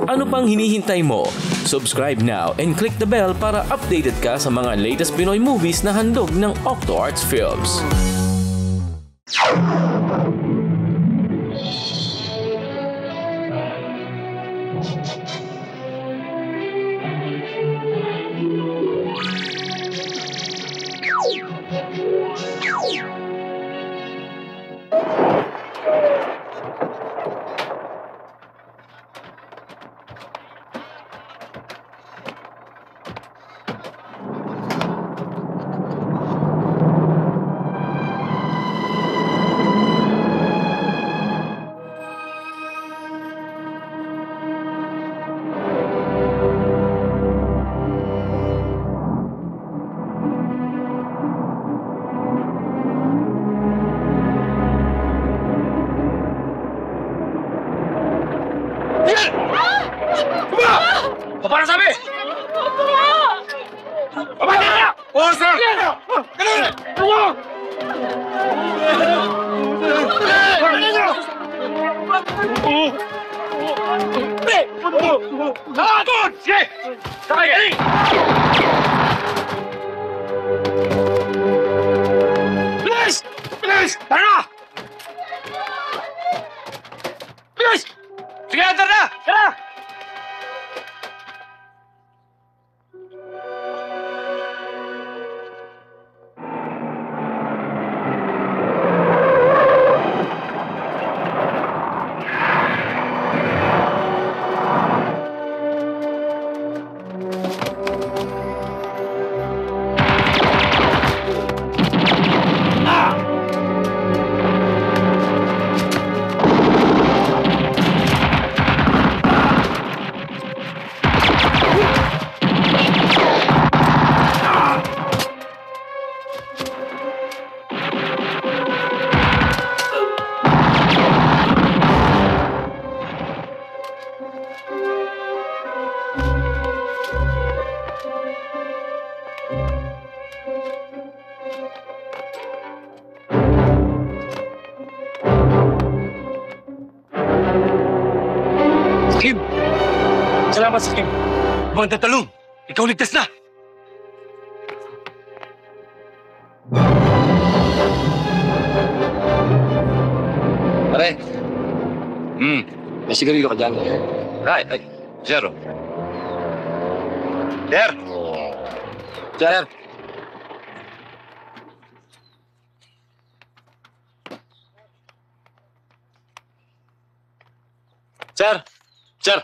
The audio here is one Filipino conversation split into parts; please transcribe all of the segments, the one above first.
Ano pang hinihintay mo? Subscribe now and click the bell para updated ka sa mga latest Pinoy movies na handog ng Octo Arts Films. Paano sabi? Paano na? Oo, sir! Ganun! Tulong! Takot! Sige! Sakay! Bilis! Bilis! Tara! Bilis! Sige, tara na! Tara! Kim! Salamat sa Kim. Mga tatalong, ikaw ligtas na! Pare. May sigarilyo ka dyan. Ay, zero. Sir! Sir. Sir. Sir.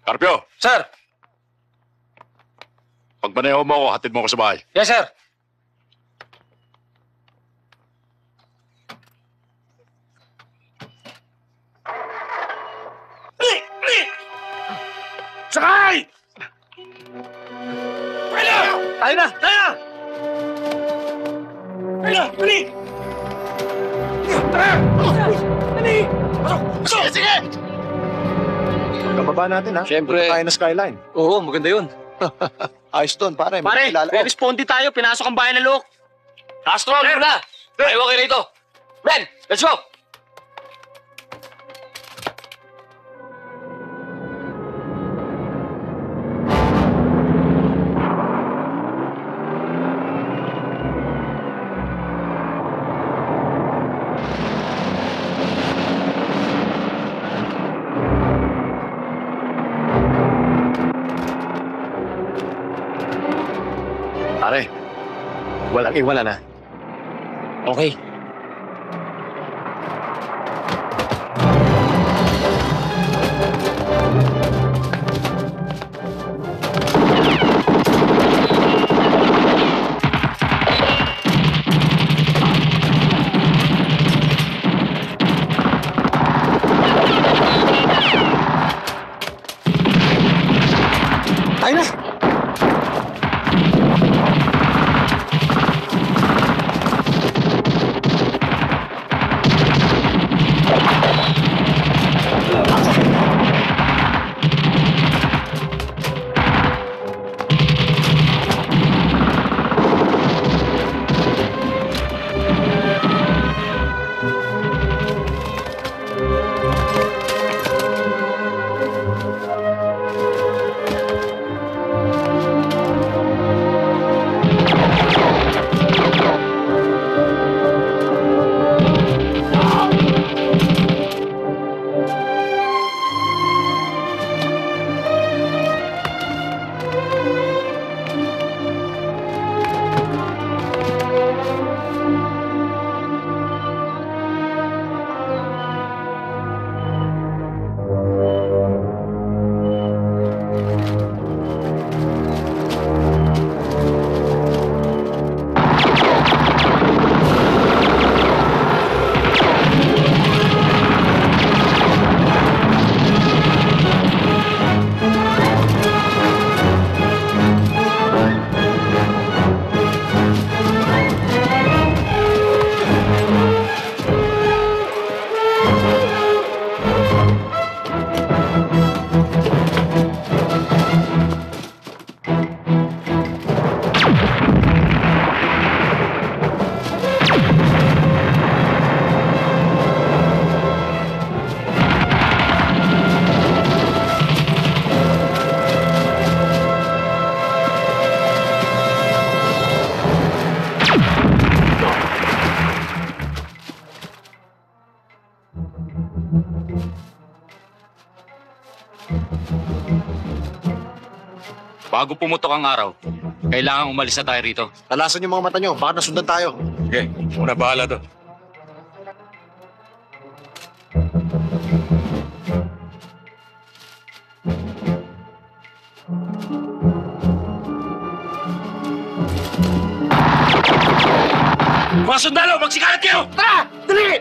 Carpio! Sir. Pag maneho mo ako, hatid mo ako sa bahay. Yes, sir. Sakay! Pwede! Tayo na! Tayo na! Pwede! Pwede! Tara! Dali! Pasok! Pasok! Sige! Kababa natin, ha? Siyempre. Punta tayo na skyline. Oo, maganda yun. Ayos doon, pare. Pare, may responde tayo. Pinasok ang bayan ng Lok. Astro, ano na? Ayaw kayo rito. Men, let's go! Pare, walang iwala na. Okay. Tayo na! Bago pumutok ang araw, kailangan umalis na tayo rito. Talasan yung mga mata nyo. Baka nasundan tayo. Okay, una bahala doon. Mga sundalo, magsikalat kayo! Tara! Dali!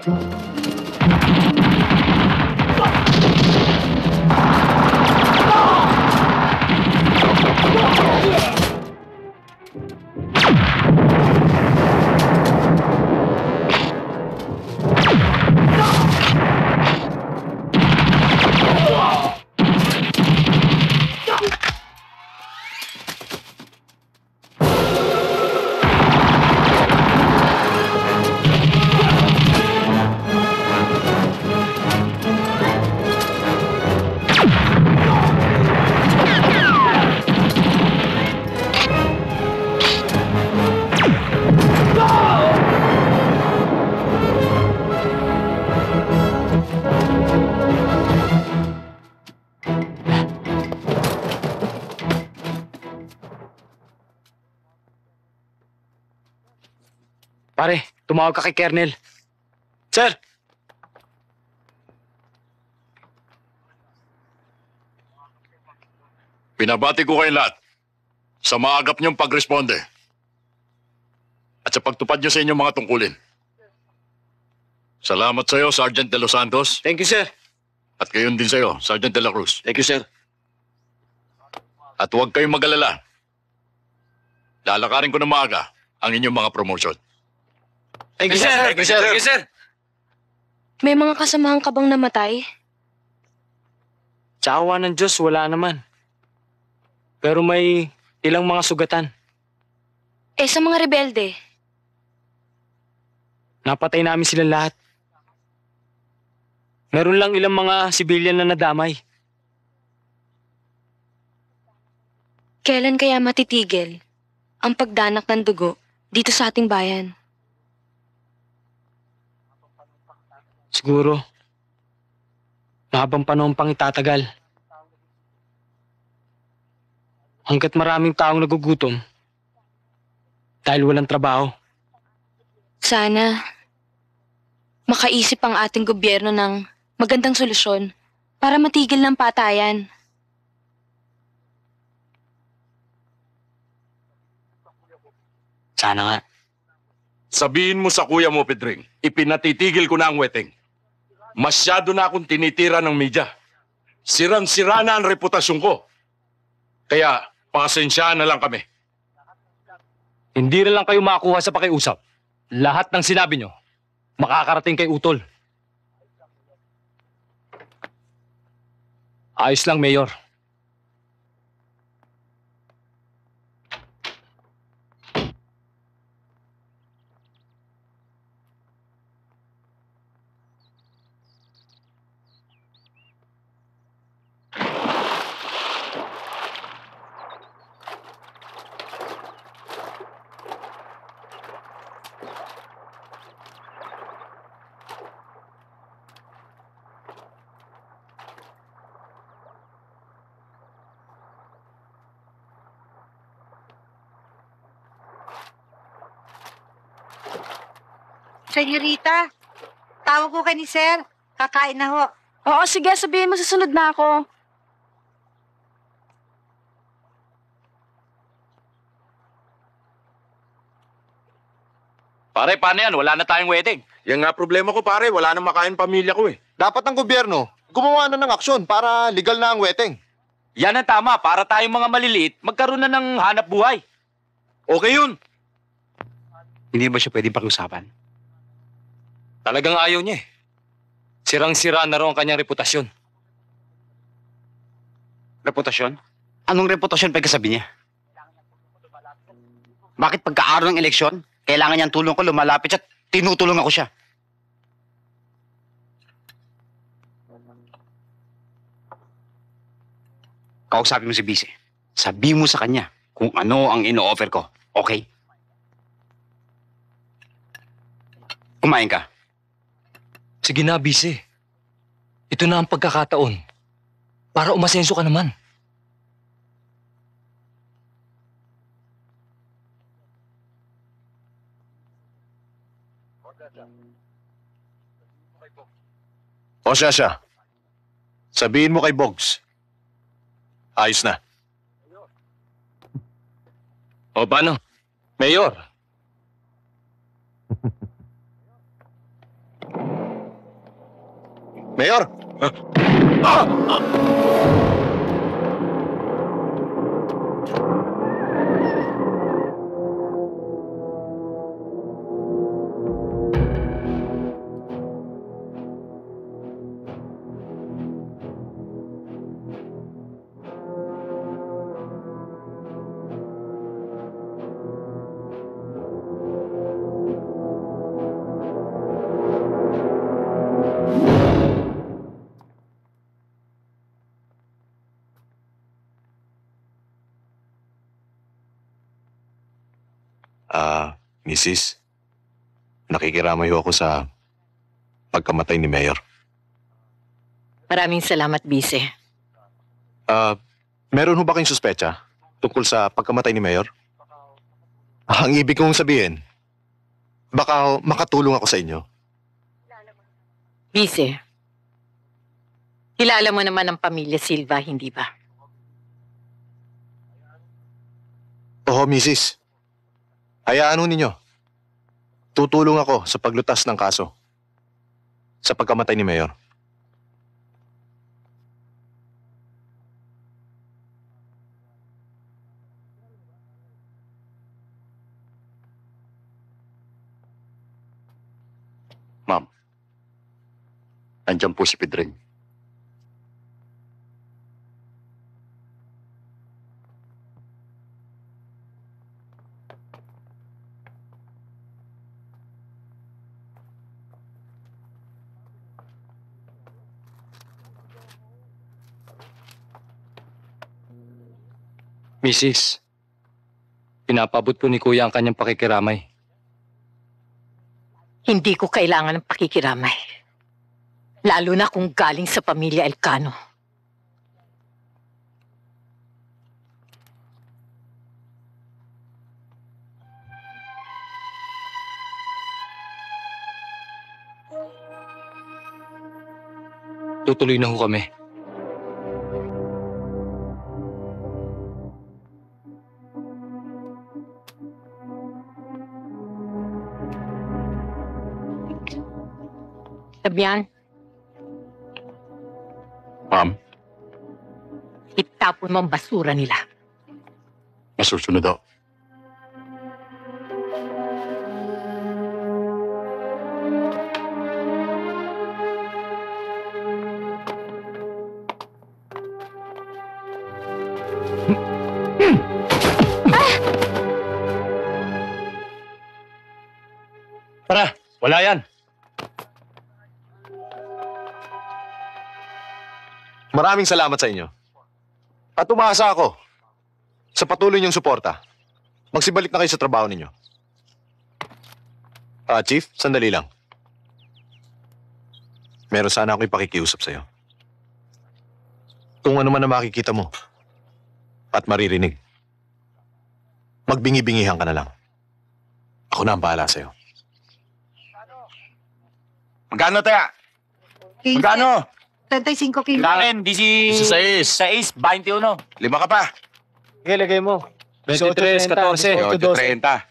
Pare, tumawag ka kay Kernel. Sir! Pinabati ko kayong lahat sa maagap niyong pagresponde at sa pagtupad niyo sa inyong mga tungkulin. Salamat sa iyo, Sergeant De Los Santos, Thank you, sir. at gayon din sa iyo, Sergeant De La Cruz. Thank you, sir. At huwag kayong mag-alala. Lalakarin ko na maaga ang inyong mga promotion. Thank you, sir. Thank you, sir. Thank you, sir. May mga kasamahan ka bang namatay? Sa awa ng Diyos, wala naman. Pero may ilang mga sugatan. Eh, sa mga rebelde? Napatay namin sila lahat. Meron lang ilang mga sibilyan na nadamay. Kailan kaya matitigil ang pagdanak ng dugo dito sa ating bayan? Siguro, mahabang panahon pang itatagal. Hanggat maraming taong nagugutom dahil walang trabaho. Sana makaisip ang ating gobyerno ng magandang solusyon para matigil ng patayan. Sana nga. Sabihin mo sa kuya mo, Pedring, ipinatitigil ko na ang wedding. Masyado na akong tinitira ng media. Sirang-sira na ang reputasyon ko. Kaya, pasensyahan na lang kami. Hindi na lang kayo makakuha sa pakiusap. Lahat ng sinabi nyo, makakarating kay Utol. Ayos lang, Mayor. Senyorita, tawag ko kay ni Sir. Kakain na ho. Oo, sige, sabihin mo susunod na ako. Pare, paano yan? Wala na tayong wedding. Yan nga problema ko pare, wala nang makain pamilya ko eh. Dapat ang gobyerno, gumawa na ng aksyon para legal na ang wedding. Yan ang tama. Para tayong mga maliliit, magkaroon na ng hanap buhay. Okay yun. Hindi ba siya pwedeng pakiusapan? Talagang ayaw niya eh. Sirang-sira na raw ang kanyang reputasyon. Reputasyon? Anong reputasyon pagkasabi niya? Bakit pagka-araw ng eleksyon, kailangan niyang tulong ko, lumalapit siya, tinutulong ako siya? Kausapin mo si Bise. Sabi mo sa kanya kung ano ang ino-offer ko. Okay? Kumain ka. Sige na, busy. ito na ang pagkakataon para umasenso ka naman. O siya. Sabihin mo kay Bogs. Ayos na. O paano? Mayor, Mayor! Mrs. Nakikiramay ako sa pagkamatay ni Mayor. Maraming salamat, Bise. Meron ho ba kayong suspecha tungkol sa pagkamatay ni Mayor? Ang ibig kong sabihin, baka makatulong ako sa inyo. Bise, kilala mo naman ang pamilya Silva, hindi ba? Oo, Mrs. Hayaan ho ninyo. Tutulong ako sa paglutas ng kaso sa pagkamatay ni Mayor. Ma'am, nandiyan po si Pedring. Mrs., pinapabot po ni Kuya ang kanyang pakikiramay. Hindi ko kailangan ng pakikiramay. Lalo na kung galing sa pamilya Elcano. Tutuloy na ho kami. Sabihan, Ma'am, itapon mo ang basura nila. masusunod daw. Tara, wala yan. Maraming salamat sa inyo. At umasa ako sa patuloy niyong suporta. Magsibalik na kayo sa trabaho ninyo. Chief, sandali lang. Meron sana ako ipakikiusap sa'yo. Kung ano man na makikita mo at maririnig, magbingi-bingihan ka na lang. Ako na ang bahala sa'yo. Magkano tayo? Magkano? 35 kilo. Akin, 16, 21. Lima ka pa. Sige, lagay mo. 23, 14. 8:30.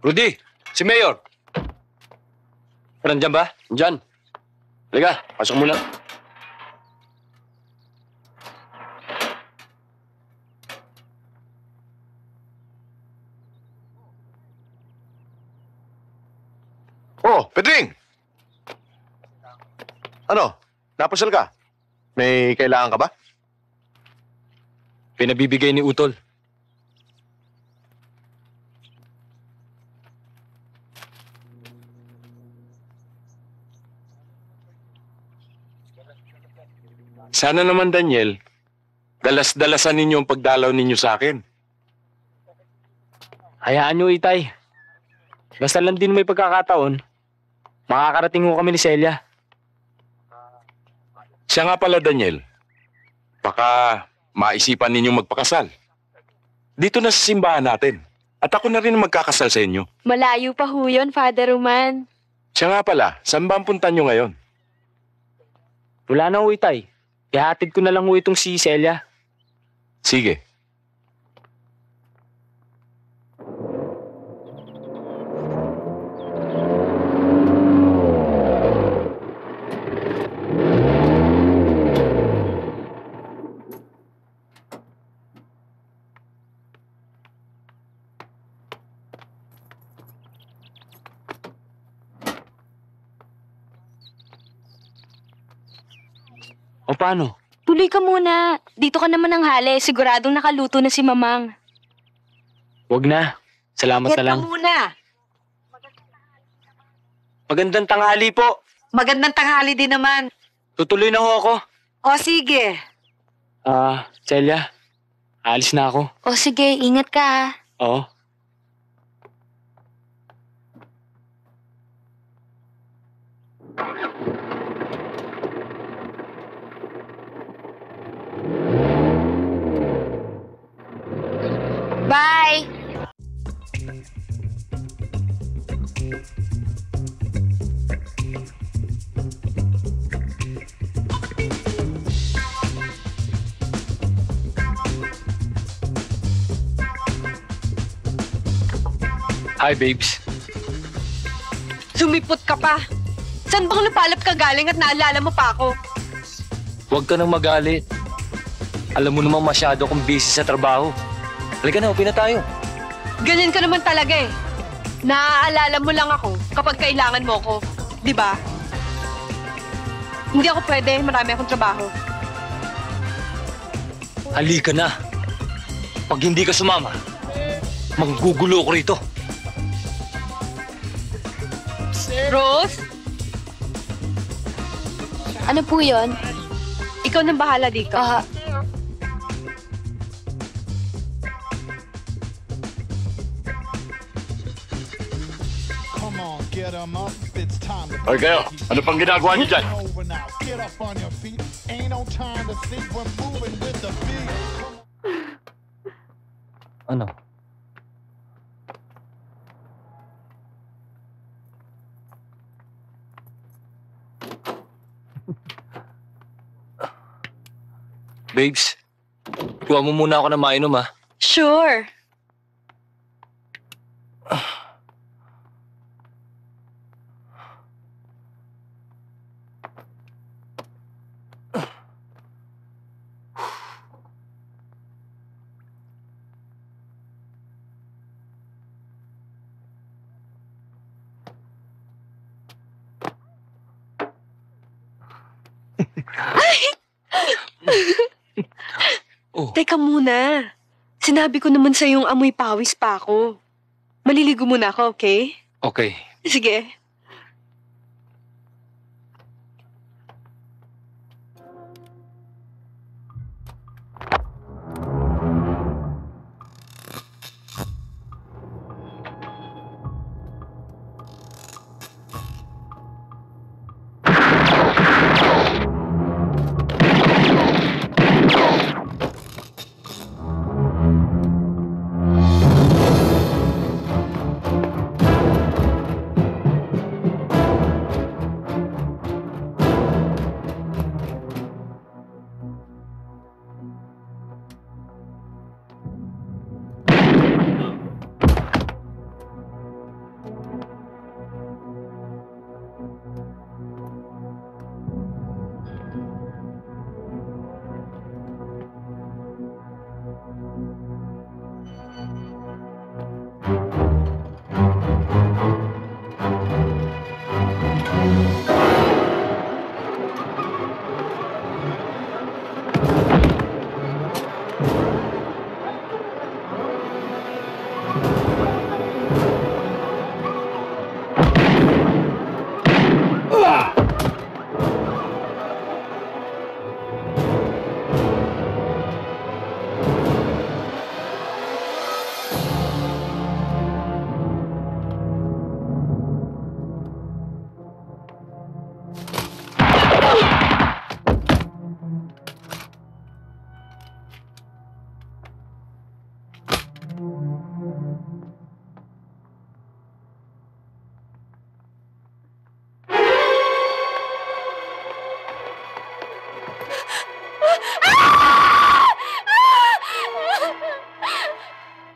Rudy, si Mayor. Nandiyan ba? Diyan. Halika, pasok muna. Oh, Pedring! Ano? Napasyal ka? May kailangan ka ba? Pinabibigay ni Utol. Sana naman, Daniel, dalas-dalasan ninyo ang pagdalaw ninyo sa akin. Hayaan nyo, Itay. Basta lang din may pagkakataon, makakarating ho kami ni Celia. Siya nga pala, Daniel. Baka maisipan ninyong magpakasal. Dito na sa simbahan natin. At ako na rin ang magkakasal sa inyo. Malayo pa ho yun, Father Roman. Siya nga pala, saan ba ang punta nyo ngayon? Wala na ho, Itay. Ihatid ko na lang ho itong si Celia. Sige. O paano? Tuloy ka muna. Dito ka naman ng hali. Siguradong nakaluto na si Mamang. Wag na. Salamat na lang. muna. Magandang tanghali po. Magandang tanghali din naman. Tutuloy na ho ako. O sige. Celia, alis na ako. O sige, ingat ka ha. Oo. Bye! Hi, babes. Sumipot ka pa. Saan bang napalap ka galing at naalala mo pa ako? Huwag ka nang magalit. Alam mo naman masyado akong busy sa trabaho. Halika na, upi na tayo. Ganyan ka naman talaga eh. Naaalala mo lang ako kapag kailangan mo ko. Di ba? Hindi ako pwede. Marami akong trabaho. Halika na. Pag hindi ka sumama, manggugulo ko rito. Rose, Ano po yun? ikaw nang bahala dito. Hoy kayo, ano pang ginagawa niyo dyan? Ano? Babes, kuha mo muna ako na mainom ha. Sure. Teka muna. Sinabi ko naman sa yung amoy pawis pa ako. Maliligo muna ako, okay? Okay. Sige.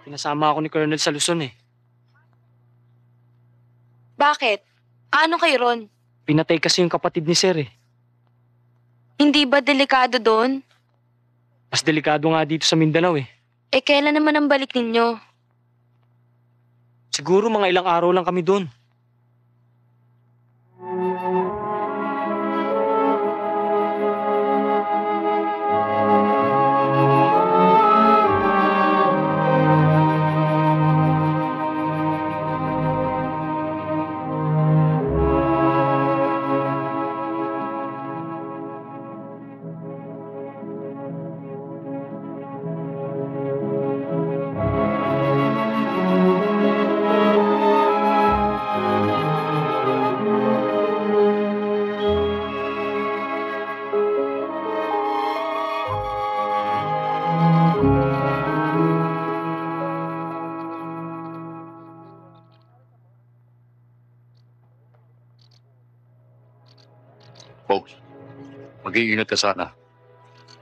Pinasama ako ni Colonel sa Luzon eh. Bakit? Ano kay Ron? Pinatay kasi yung kapatid ni Sir eh. Hindi ba delikado doon? Mas delikado nga dito sa Mindanao eh. Eh, kailan naman ang balik ninyo? Siguro mga ilang araw lang kami doon. Folks, mag-iingat ka sana.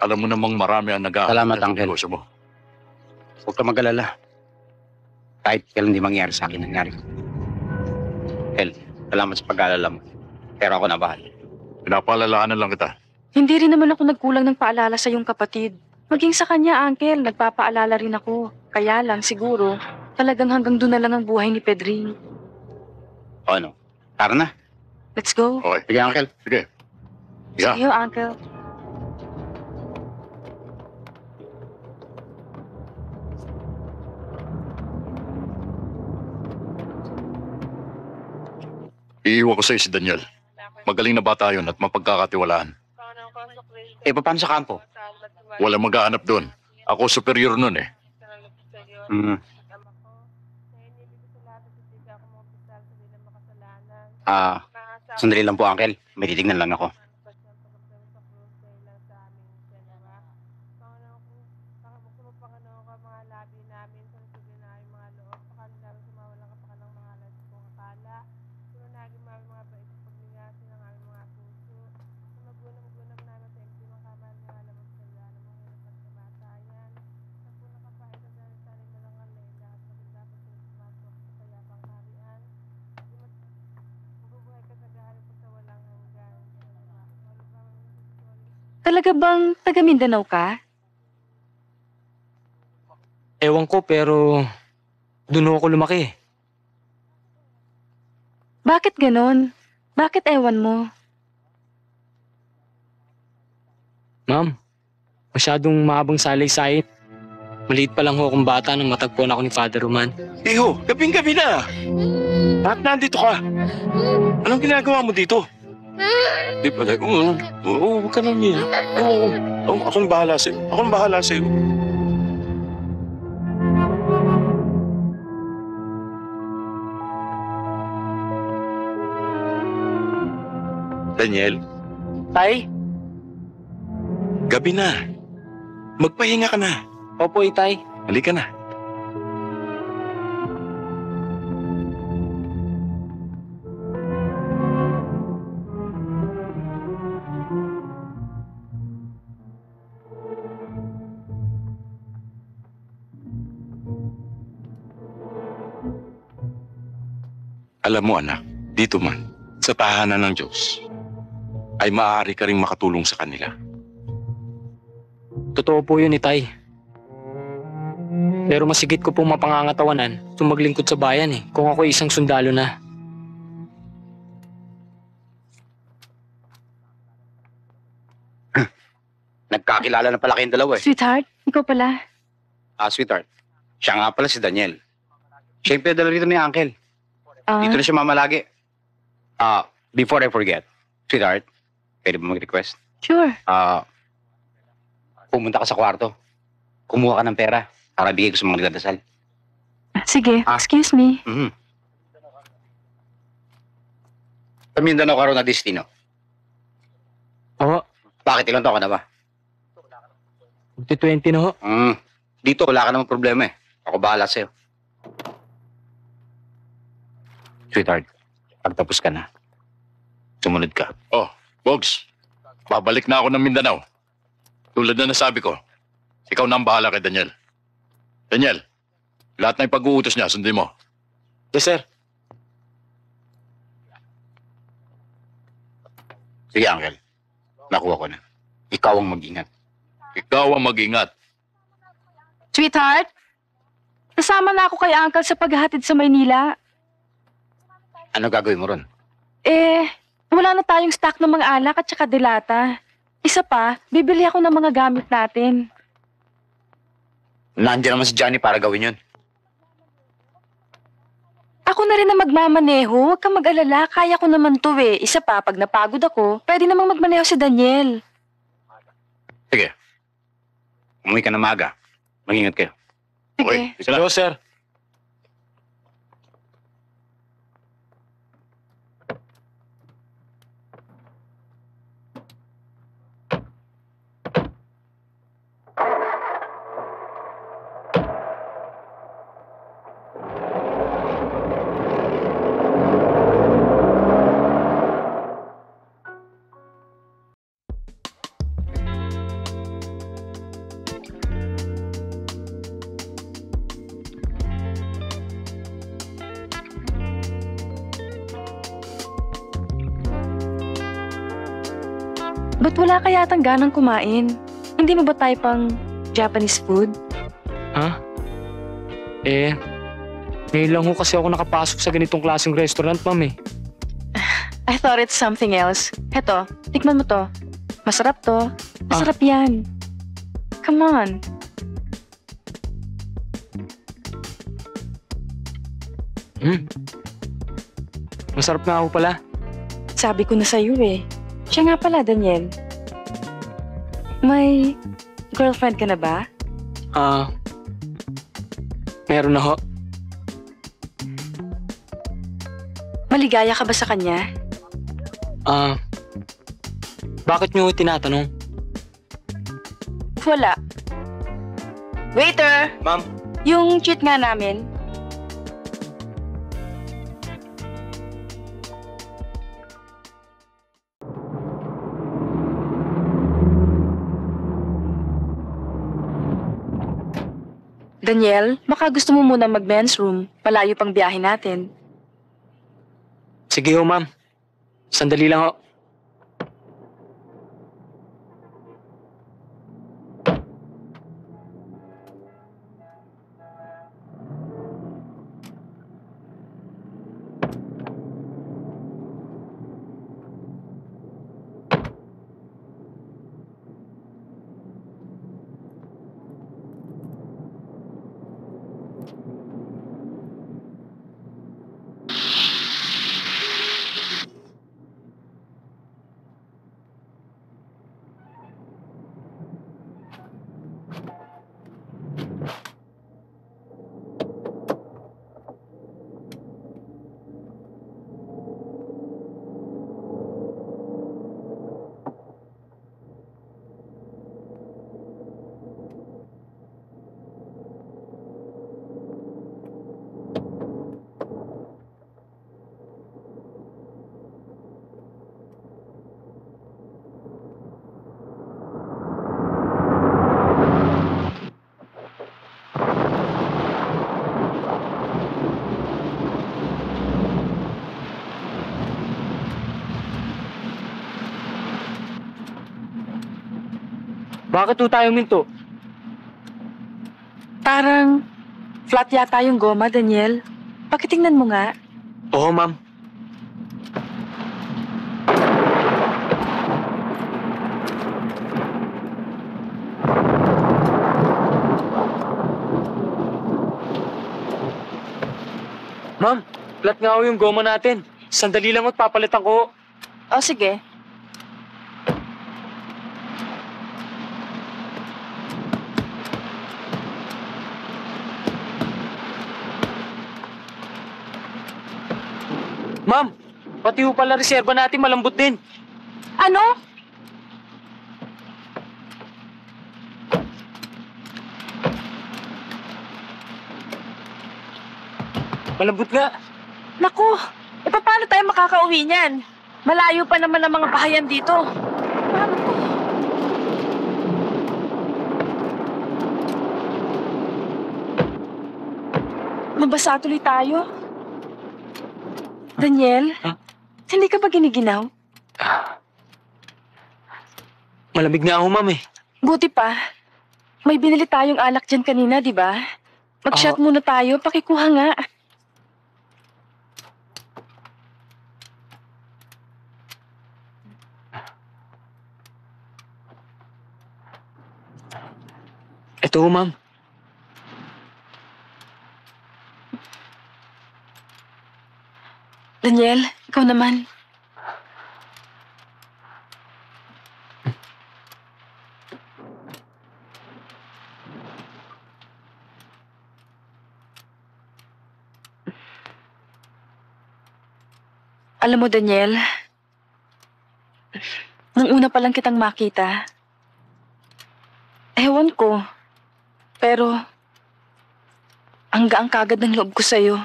Alam mo namang marami ang nag-aaral Salamat, sa Uncle. negosyo mo. Huwag ka mag-alala. Kahit kailan di mangyari sa akin nangyari. Hel, salamat sa pag-alala mo. Pero ako na bahala. Pinapaalalaanan lang kita. Hindi rin naman ako nagkulang ng paalala sa iyong kapatid. Maging sa kanya, Uncle, nagpapaalala rin ako. Kaya lang, siguro, talagang hanggang doon na lang ang buhay ni Pedring. O ano? Tara na. Let's go. Okay. Sige, Uncle. Sige. Yeah. See you, Uncle. Iiwan ko sa'yo si Daniel. Magaling na bata yun at mapagkakatiwalaan. Eh, paano sa kampo? Walang mag-aanap doon. Ako superior nun eh. Hmm. Sandali lang po, Uncle. May titignan lang ako. Talaga bang taga Mindanao ka? Ewan ko pero doon ako lumaki eh. Bakit ganon? Bakit ewan mo? Ma'am, masyadong mahabang salaysay. Maliit pa lang ho akong bata nang matagpuan ako ni Father Roman. Iho, gabing-gabi na. Bakit nandito ka? Anong ginagawa mo dito? Di pala. Oo, huwag ka nang yan. Oo, akong bahala sa'yo. Akong bahala sa'yo. Daniel, Tay? gabi na. Magpahinga ka na. Opo, Itay. Halika na. Alam mo anak, dito man, sa tahanan ng Diyos, ay maaari ka ring makatulong sa kanila. Totoo po yun, Itay. Pero masigit ko pong mapangangatawanan kung maglingkod sa bayan eh, kung ako isang sundalo na. Nagkakilala na pala kayong dalawa eh. Sweetheart, ikaw pala. Sweetheart. Siya nga pala si Daniel. Siya yung pinadala rito ni Uncle. Ah, Dito na siya mamalagi. Before I forget, sweetheart, pwede ba mag-request? sure. Pumunta ka sa kwarto. Kumuha ka ng pera para bigay ko sa mga nagdadasal. Sige, excuse me. Sa Mindanao ka rin na destino. Oo, Bakit ilang taon ka na ba? 20 na ho. Dito wala ka namang problema eh. Ako bahala sa'yo. Sweetheart, pagtapos ka na, sumunod ka. Oh, Bogs, babalik na ako ng Mindanao. Tulad na nasabi ko, ikaw na ang bahala kay Daniel. Daniel, Lahat ng pag-uutos niya, sundin mo. Yes, sir. Sige, Uncle. Nakuha ko na. Ikaw ang mag-ingat. Ikaw ang mag-ingat. Sweetheart, kasama na ako kay Uncle sa paghahatid sa Maynila. Ano gagawin mo ron? Wala na tayong stock ng mga alak at saka delata. Isa pa, bibili ako ng mga gamit natin. Nandiyan naman si Johnny para gawin yun. Ako na rin na magmamaneho. Huwag kang mag-alala. Kaya ko naman to eh. Isa pa, pag napagod ako, pwede namang magmaneho si Daniel. Sige. Umuwi ka na maaga. Mag-ingat kayo. Sige. Hello, sir. Ba't wala kaya tang ganang kumain? Hindi mo ba tayo pang Japanese food? Ha? Ngayon lang ho kasi ako nakapasok sa ganitong klaseng restaurant, ma'am eh. I thought it's something else. Heto, tikman mo to. Masarap to. Masarap yan. Come on. Masarap nga ho pala. Sabi ko na sa'yo eh. Siya nga pala, Daniel. May girlfriend ka na ba? Meron na ho. Maligaya ka ba sa kanya? Bakit niyo tinatanong? Wala. Waiter! Ma'am? Yung treat nga namin. Daniel, baka gusto mo muna mag-men's room. Malayo pang biyahe natin. Sige ho, ma'am. Sandali lang ho. Bakit ho tayo minto? Parang flat yata yung goma, Daniel. Pakitingnan mo nga. Oo, ma'am. Ma'am, flat nga ho yung goma natin. Sandali lang at papalitan ko. O sige. Ma'am, pati ho pala reserba natin malambot din. Ano? Malambot nga. Naku, paano tayo makakauwi niyan? Malayo pa naman ang mga bahayan dito. Paano to? Mabasa tuloy tayo. Daniel, hindi ka ba giniginaw? Malamig na ako, ma'am eh. Buti pa. May binili tayong alak dyan kanina, di ba? Mag-shot muna tayo. Pakikuha nga. Ito, ma'am. Daniel, ikaw naman. Alam mo, Daniel, nung una pa lang kitang makita, ewan ko, pero ang gaang kagad ng loob ko sa'yo.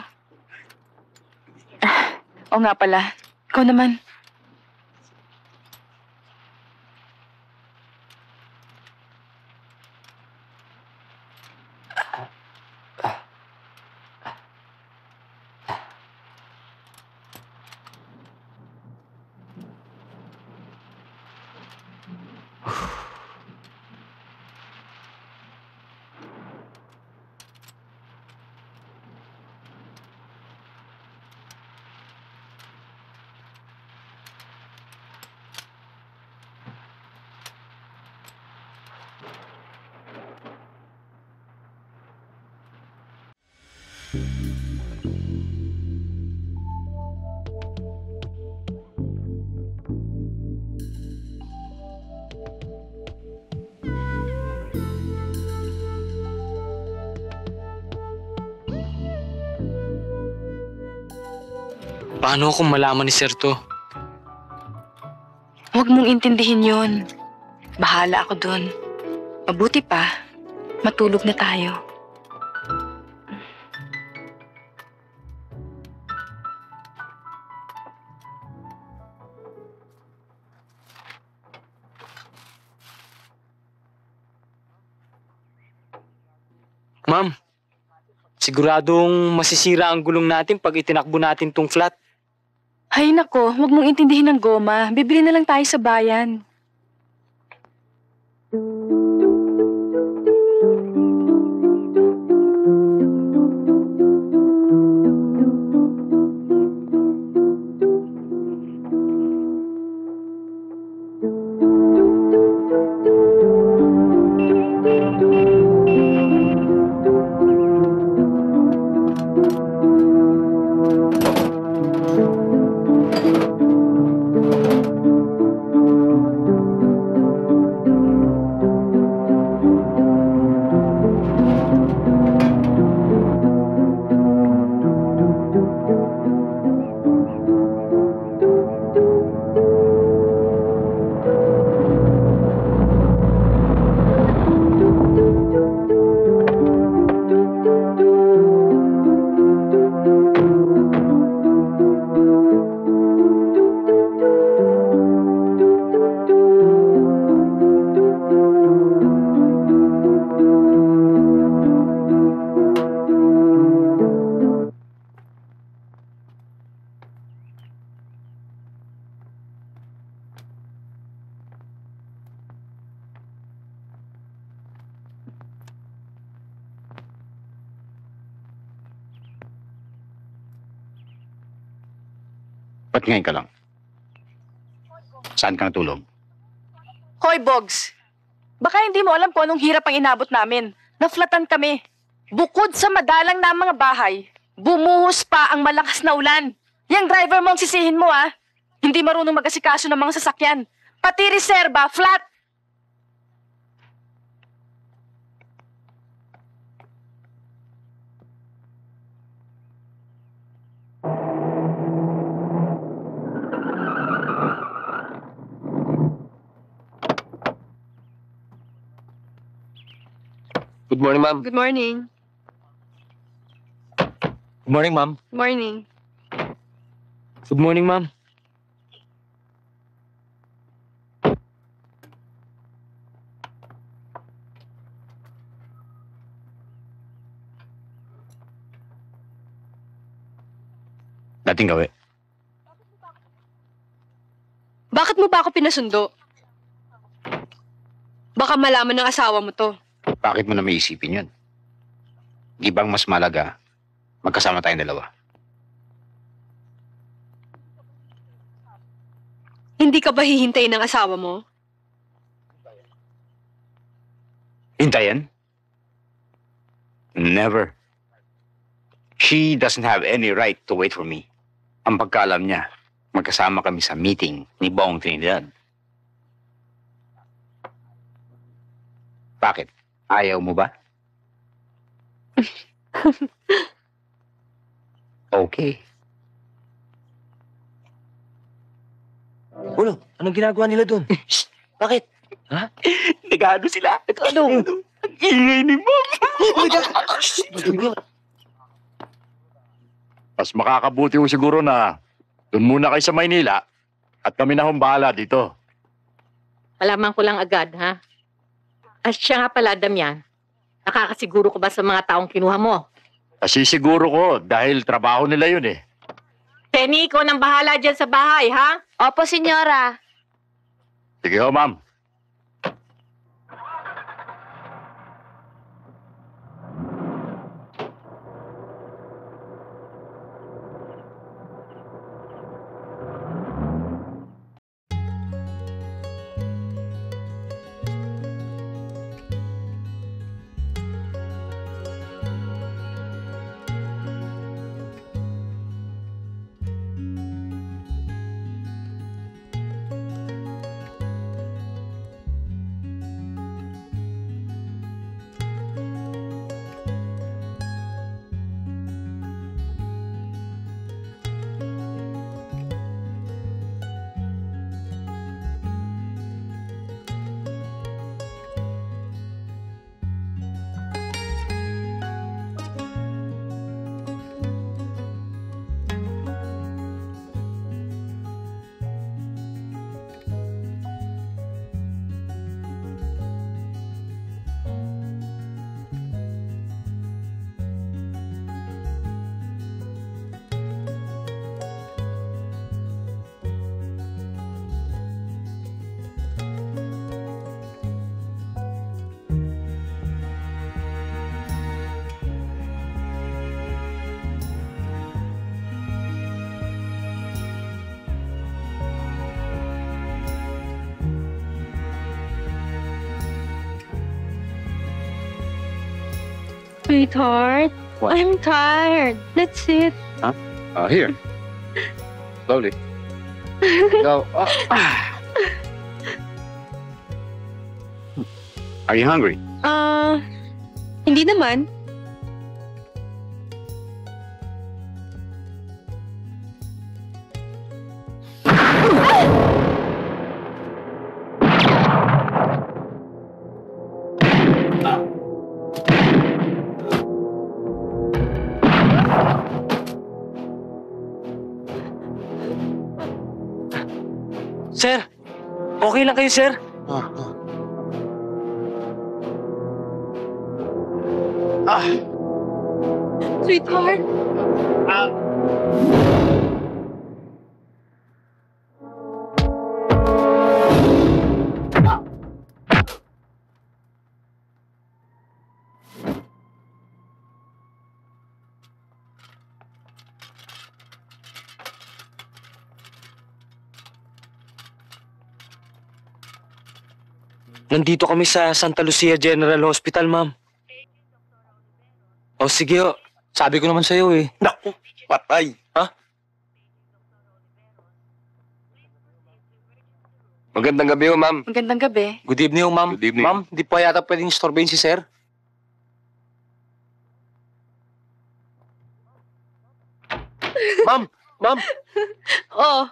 O nga pala, ikaw naman. Paano kung malaman ni Sir to? Huwag mong intindihin yon. Bahala ako dun. Mabuti pa, matulog na tayo. Ma'am, siguradong masisira ang gulong natin pag itinakbo natin tong flat. Hay nako, huwag mong intindihin ng goma. Bibili na lang tayo sa bayan. Ba't ngayon ka lang? Saan ka natulog? Hoy, Bogs! Baka hindi mo alam kung anong hirap ang inabot namin. Naflatan kami. Bukod sa madalang na mga bahay, bumuhos pa ang malakas na ulan. Yang driver mo ang sisihin mo, ah. Hindi marunong mag-asikaso ng mga sasakyan. Pati reserba, flat. Good morning, ma'am. Good morning. Good morning, ma'am. Morning. Good morning, ma'am. Dating gawi. Bakit mo ba ako pinasundo? Baka malaman ng asawa mo to. Bakit mo na may isipin yun? Di bang mas malaga magkasama tayong dalawa? Hindi ka ba hihintayin ng asawa mo? Hintayin? Never. She doesn't have any right to wait for me. Ang pagkaalam niya, magkasama kami sa meeting ni Bong Trinidad. Bakit? Ayaw mo ba? Okay. Ulo, anong ginagawa nila doon? Bakit? Ha? Nag-ano sila? Ano? Ang ingay ni Mom. Mas makakabuti ko siguro na doon muna kayo sa Maynila at kami na bahala dito. Malaman ko lang agad, ha? At siya nga pala, Damian, nakakasiguro ko ba sa mga taong kinuha mo? Kasi siguro ko dahil trabaho nila yun eh. Penny, ikaw nang bahala dyan sa bahay, ha? Opo, senyora. Sige ho, ma'am. Sweetheart, What? I'm tired. Let's sit. Here. Slowly. Go. Are you hungry? Hindi naman. Sir, okay lang kayo, sir? Sweetheart. Nandito kami sa Santa Lucia General Hospital, ma'am. O sige ho. Sabi ko naman sa'yo eh. Naku, patay. Ha? Magandang gabi, ma'am. Magandang gabi. Good evening ho, ma'am. Good evening. Ma'am, di pa yata pwedeng istorbahin si sir. Ma'am, ma'am. Oh.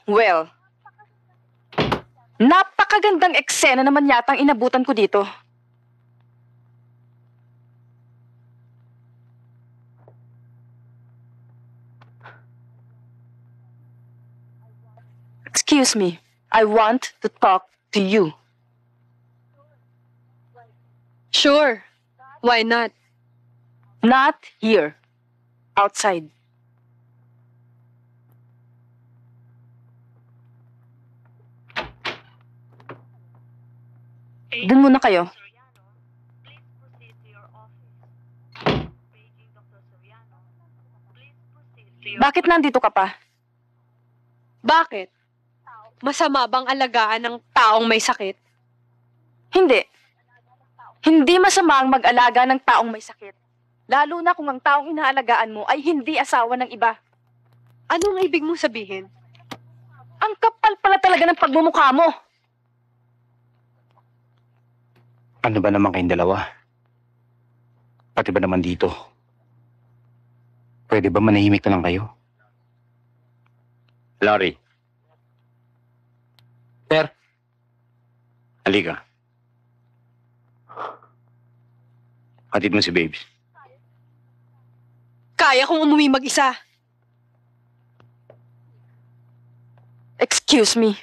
Well. Napakagandang eksena naman yata ang inabutan ko dito. Excuse me. I want to talk to you. Sure. Why not? Not here. Outside. Doon muna kayo. Bakit nandito ka pa? Bakit? Masama bang alagaan ng taong may sakit? Hindi. Hindi masama ang mag-alaga ng taong may sakit. Lalo na kung ang taong inaalagaan mo ay hindi asawa ng iba. Anong ibig mong sabihin? Ang kapal pala talaga ng pagmumukha mo. Ano ba naman kayong dalawa? Pati ba naman dito? Pwede ba manahimik na lang kayo? Larry. Sir. Halika. Hatid mo si Babes. Kaya kong umuwi mag-isa. Excuse me.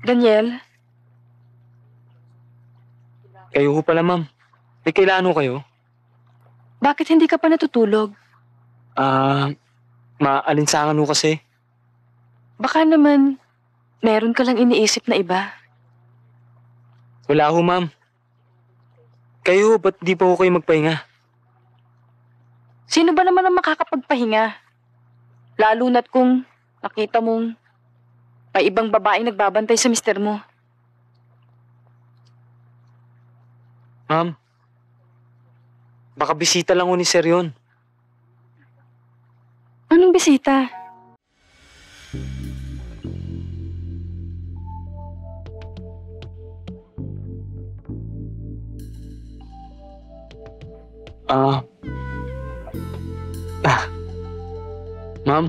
Daniel, Kayo ho pala, ma'am. May kailangan ho kayo? bakit hindi ka pa natutulog? Maalinsangan ho kasi. Baka naman meron ka lang iniisip na iba. Wala ho, ma'am. Kayo, ba't di pa ho kayo magpahinga? Sino ba naman ang makakapagpahinga? Lalo na't kung nakita mong may ibang babaeng nagbabantay sa mister mo. Ma'am, baka bisita lang ho ni Sir yun. Anong bisita? Ma'am,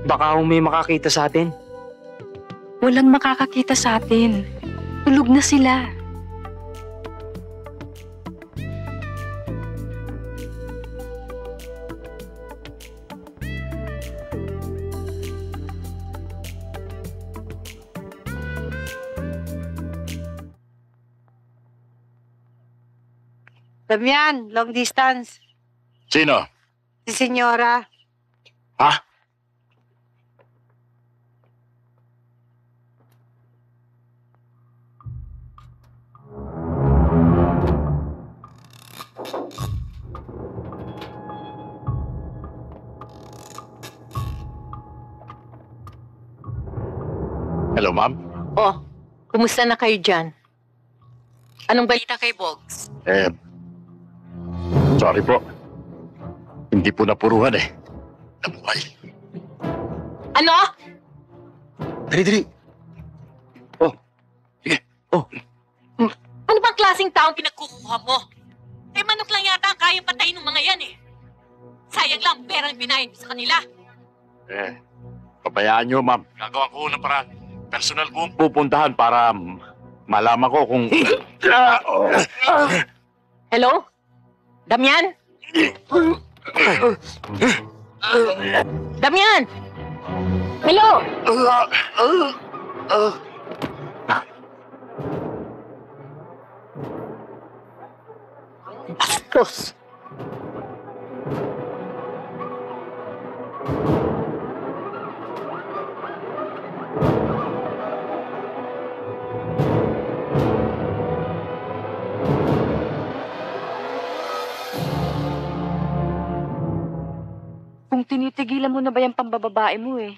baka ho may makakita sa atin. Walang makakakita sa atin. Tulog na sila. Damian, long distance. Sino? Si Senyora. Ha? Hello, ma'am. Oh, kumusta na kayo dyan? Anong balita kay Boggs? Sorry po. Hindi po napuruhan eh. Nabuhay. Ano? Dali. Ano bang klaseng taong pinagkukuha mo? Manok lang yata ang kayang patayin ng mga yan eh. Sayang lang ang perang binayad mo sa kanila. Pabayaan nyo, ma'am. Gagawa ko ng paraan. Personal kong pupuntahan para malaman ko kung... Hello? Damian? Damian! Hello? Bastos! Kung tinitigilan mo na ba yung pambababae mo eh,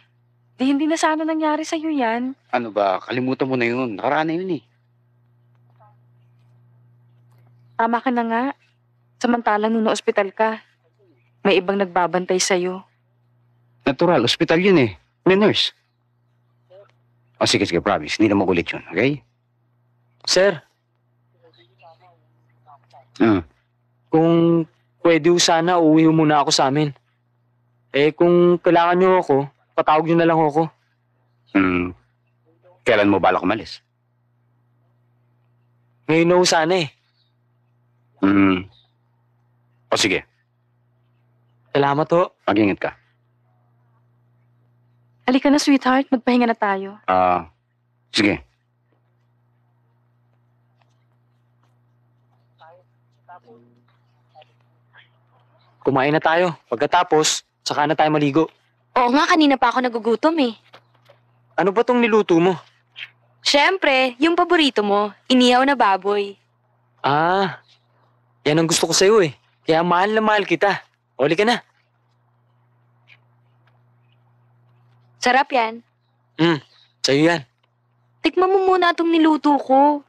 di hindi na sana nangyari sa'yo yan. Ano ba, kalimutan mo na yun. Nakaraan na yun eh. Tama ka na nga. Samantalang nung na-ospital ka, may ibang nagbabantay sa'yo. Natural, ospital yun eh. May nurse. O sige, promise. Hindi na magulit yun, okay? Sir, Hmm. kung pwede ho sana, uuwi ho muna ako sa amin. Eh, kung kailangan nyo ako, patawag nyo na lang ako. Kailan mo balak umalis? Ngayon na ho sana eh. O sige, Salamat ho. mag-ingat ka. Halika na, sweetheart. Magpahinga na tayo. Sige. Kumain na tayo. Pagkatapos, saka na tayo maligo. Oo nga, kanina pa ako nagugutom eh. Ano ba tong niluto mo? Siyempre, yung paborito mo, inihaw na baboy. Ah, yan ang gusto ko sa'yo eh. Kaya mahal na mahal kita. Uli ka na. Sarap yan. Sa'yo yan. Tikman mo muna itong niluto ko.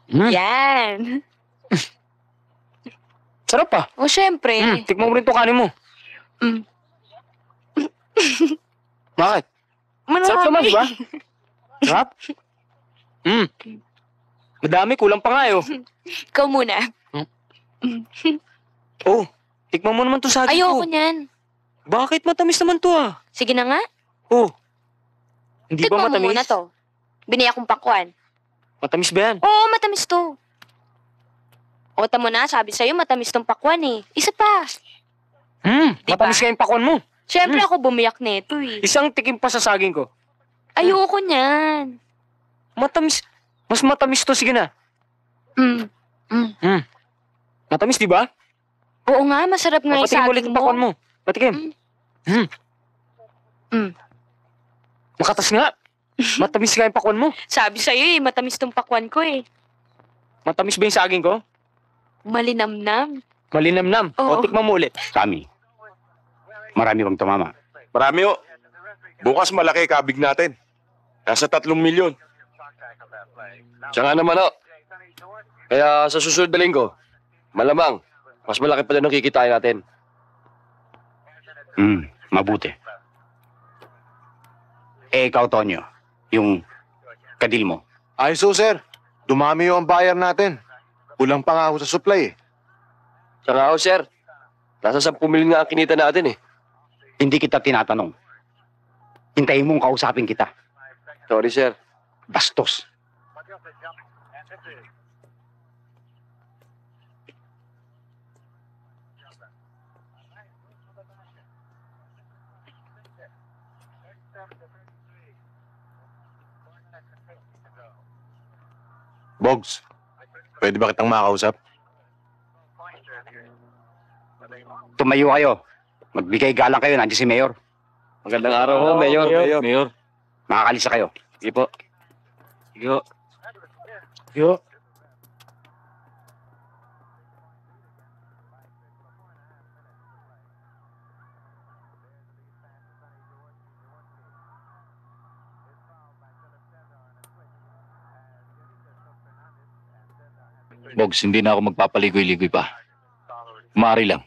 Mm. Yan. Sarap pa. O syempre. Tikman mo rin itong kanin mo. Bakit? Sarap naman, di ba? Sarap? Madami, kulang pa nga eh. Oh. Ikaw muna. Oh, tikman mo naman to saging ko. Ayoko niyan. Bakit? Matamis naman to ah. Sige na nga. Oh. Hindi ba Tikman mo matamis? muna to. Binili akong pakwan. Matamis ba yan? Oo, matamis to. O, tamo na, sabi sa'yo, matamis tong pakwan eh. Isa pa. Di Matamis ba? ka yung pakwan mo. Siyempre ako bumiyak nito eh. Isang tikim pa sa saging ko. Ayoko niyan. Matamis. Mas matamis to. Sige na. Matamis, di ba? Oo nga, masarap nga yung Patikim ulit saging yung pakwan mo. mo. Patikim. Makatas nga. Matamis nga yung pakwan mo. Sabi sa'yo eh, matamis tong pakwan ko eh. Matamis ba yung saging ko? Malinamnam. Malinamnam. Oo. O, tikman mo ulit. Kami. Marami bang tumama? Marami o. Bukas malaki kabig natin. Nasa 3 milyon. Siya nga naman, Kaya sa susunod na linggo, malamang, mas malaki pa din ang kikitain natin. Mabuti. Eh, ikaw, Tonyo, yung kadil mo. Ay, so sir, dumami yung buyer natin. Kulang pa nga ako sa supply eh. Siya nga sir. Nasa 10 milyon nga ang kinita natin eh. Hindi kita tinatanong. Hintayin mong kausapin kita. Sorry, sir. Bastos. Bogs, pwede ba kitang makausap? Tumayo kayo. Magbigay galang kayo. Nandiyan si Mayor. Magandang araw ho, Mayor. Mayor. Makakalisa kayo. Sige po. Sige ho. Yo. Bogs, hindi na ako magpapaligoy-ligoy pa. Maaari lang.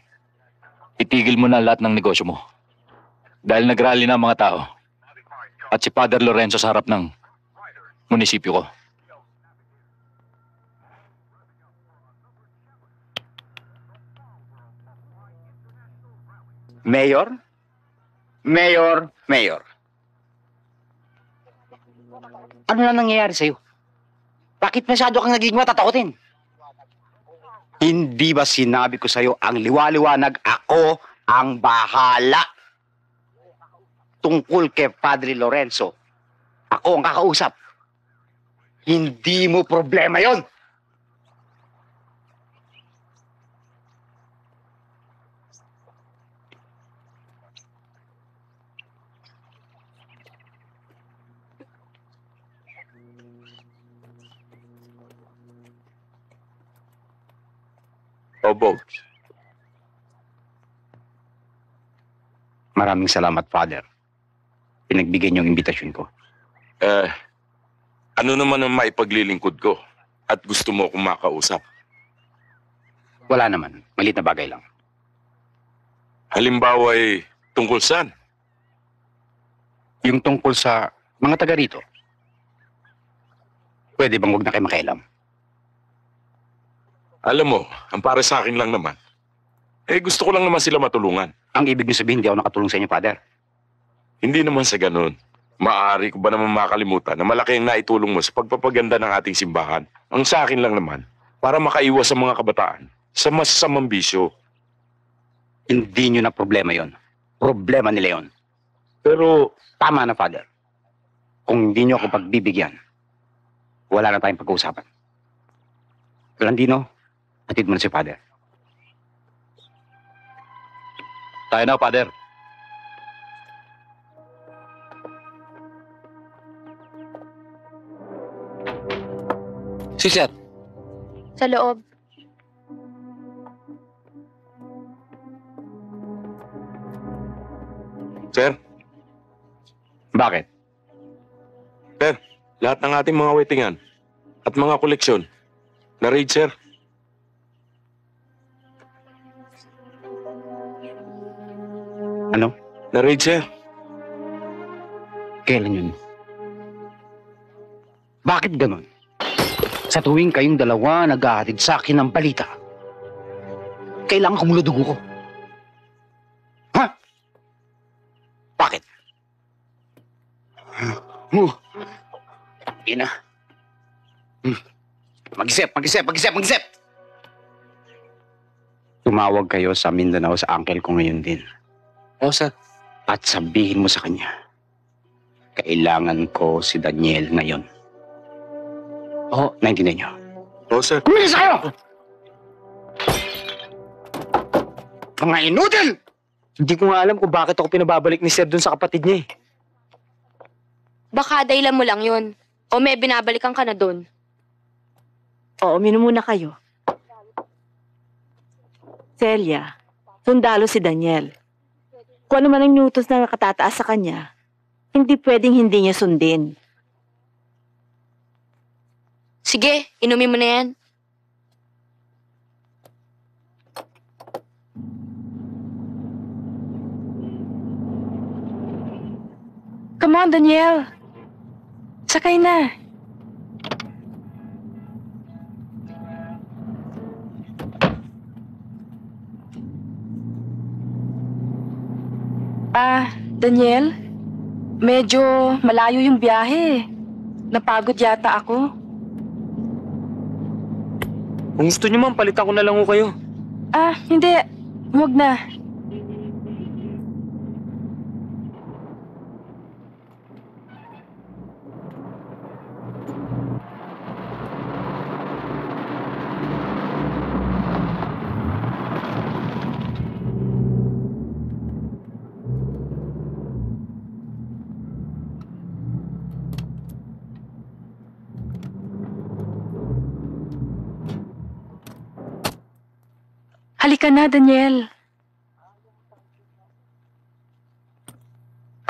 Itigil mo na lahat ng negosyo mo. Dahil nagrally na ang mga tao. At si Father Lorenzo sa harap ng munisipyo ko. Mayor? Mayor? Mayor? Ano na nangyayari sa'yo? Bakit masyado kang nagiging matatakotin? Hindi ba sinabi ko sa'yo ang liwaliwanag ako ang bahala? Tungkol kay Padre Lorenzo, ako ang kakausap. Hindi mo problema yon. O, Bogs. Maraming salamat, Father. Pinagbigyan yung imbitasyon ko. Ano naman ang maipaglilingkod ko? At gusto mo akong makausap? Wala naman. Maliit na bagay lang. Halimbawa ay tungkol saan? Yung tungkol sa mga taga rito. Pwede bang huwag na kayo makialam? Alam mo, ang para sa akin lang naman. Gusto ko lang naman sila matulungan. Ang ibig niyo sabihin, hindi ako nakatulong sa inyo, Father. Hindi naman sa ganun. Maaari ko ba naman makalimutan na malaki ang naitulong mo sa pagpapaganda ng ating simbahan? Ang sa akin lang naman, para makaiwas sa mga kabataan sa masasamang bisyo. Hindi nyo na problema yon. Problema nila yon. Pero, Tama na, Father. Kung hindi nyo ako pagbibigyan, wala na tayong pag-uusapan. Blandino, hatid mo na si Father. Tayo na, Father. Si Sir. Sa loob. Sir, Bakit? Sir, lahat ng ating mga waitingan at mga koleksyon, na-raid, sir. Ano? Na-raid, sir. Kailan yun? Bakit ganun? Sa tuwing kayong dalawa naghahatid sa akin ng balita, kailangan kumulo dugo ko. Ha? Bakit? Ina. Mag-isip. Tumawag kayo sa Mindanao sa uncle ko ngayon din. Oo, sir. At sabihin mo sa kanya, kailangan ko si Daniel ngayon. Oo, naintindihan niyo. Oo, sir. Kumilis kayo! Mga inudel! Hindi ko nga alam kung bakit ako pinababalik ni Sir dun sa kapatid niya eh. Baka dahilan mo lang yun. O may binabalikan ka na doon. Oo, uminom muna kayo. Celia, sundalo si Daniel. Kung ano man ang inutos na nakatataas sa kanya, hindi pwedeng hindi niya sundin. Sige, inumin mo na yan. Come on, Daniel. Sakay na. Daniel, medyo malayo yung biyahe. Napagod yata ako. Kung gusto niyo man, palitan ko na lang ho kayo. Hindi. Huwag na. Halika na, Daniel.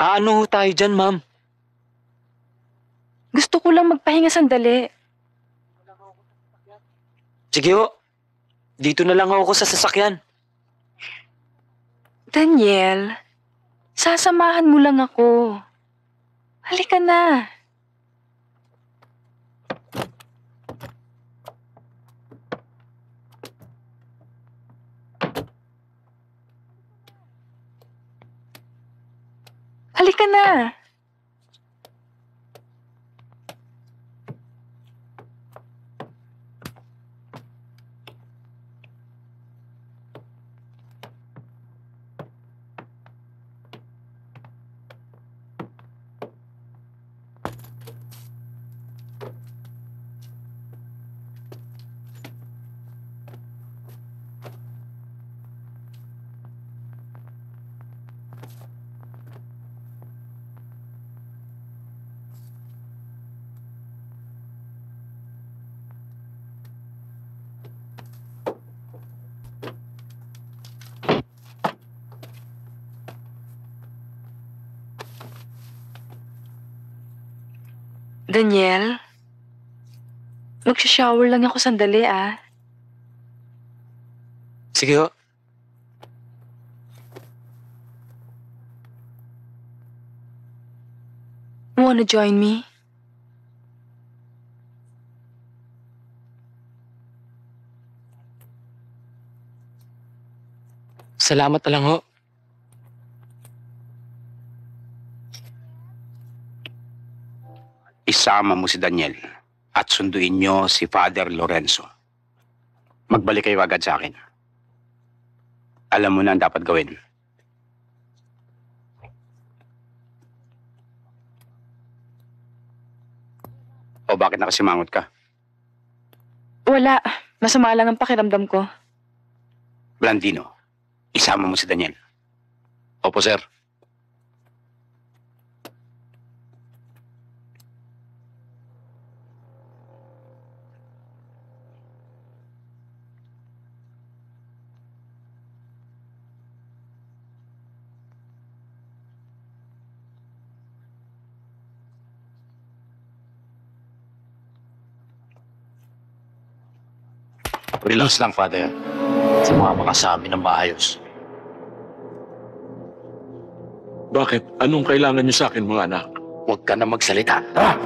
Ano ho tayo dyan, ma'am? Gusto ko lang magpahinga sandali. Sige ho. Dito na lang ako sa sasakyan. Daniel, sasamahan mo lang ako. Halika na. Halika na. Daniel, magsha-shower lang ako sandali ah. Sige ho. Wanna join me? Salamat na lang ho. Isama mo si Daniel at sunduin niyo si Father Lorenzo. Magbalik kayo agad sa akin. Alam mo na ang dapat gawin. O bakit nakasimangot ka? Wala. Masama lang ang pakiramdam ko. Blandino, isama mo si Daniel. Opo, sir. Relax lang, Father. Sumama ka sa amin ng maayos. Bakit? Anong kailangan niyo sa akin, mga anak? Huwag ka na magsalita. Tara!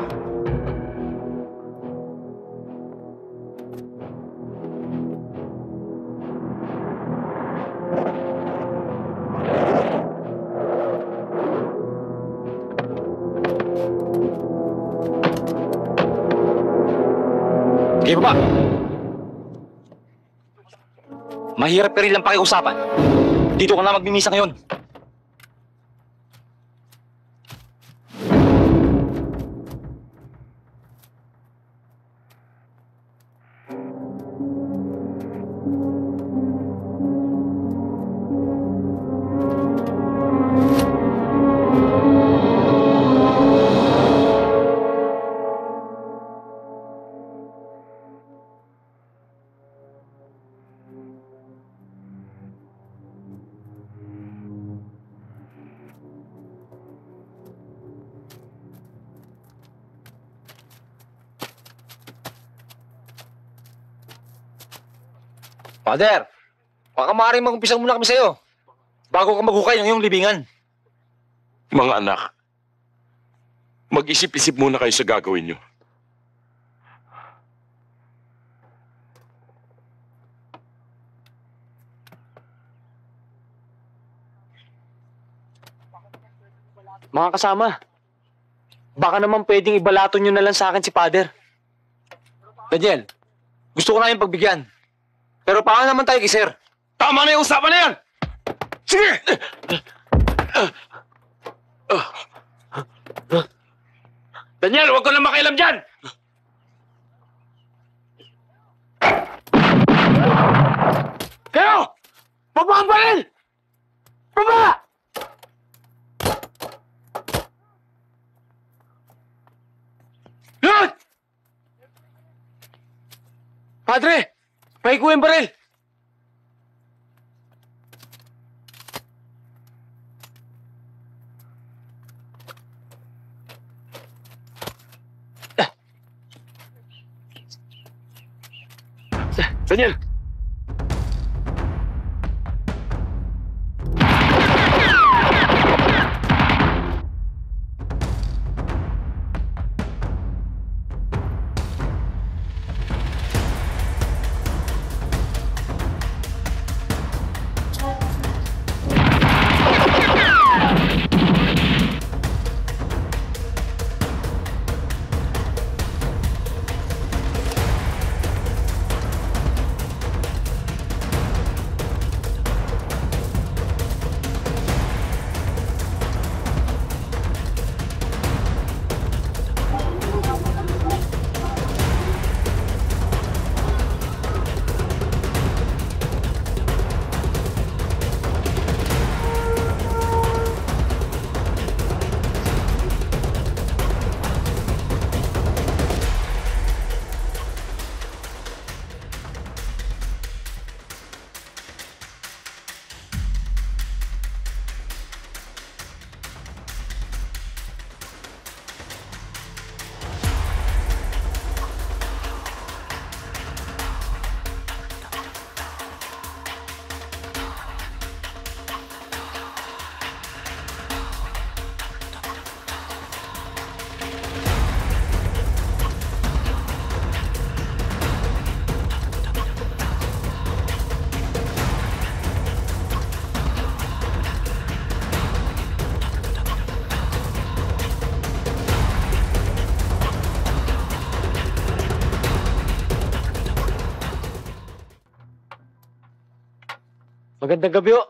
Okay, baba! Mahirap pa rin lang pakiusapan. Dito ka na magmimisa ngayon. Father, baka maaaring mag-umpisang muna kami sa'yo bago ka maghukay ng iyong libingan. Mga anak, mag-isip-isip muna kayo sa gagawin niyo. Mga kasama, baka naman pwedeng ibalato nyo na lang sa akin si Father. Daniel, gusto ko na yung pagbigyan. Pero paano naman tayo kay Sir? Tama na yung usapan na yan! Sige! Daniel, huwag ko na makialam dyan! Kayo! Baba ang baril! Baba! Yan! Padre! Pahiko yung baril! Daniel! Magandang gabi ho.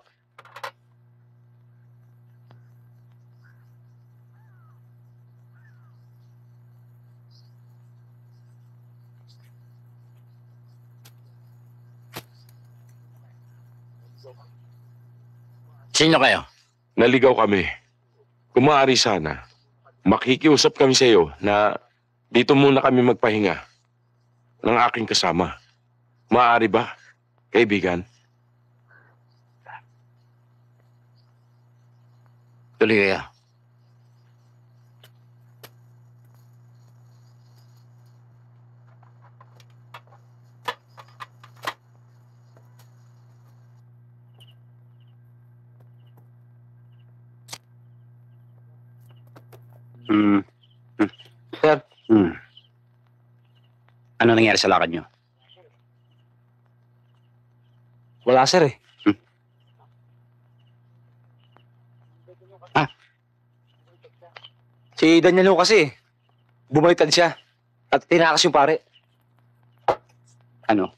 Sino kayo? Naligaw kami. Kung maaari sana, makikiusap kami sa iyo na dito muna kami magpahinga ng aking kasama. Maaari ba, kaibigan? Tuloy kayo. Sir. Ano nangyari sa lakad nyo? Wala, sir eh. Si Daniel ho kasi, bumaliktad siya at tinakas yung pare. Ano?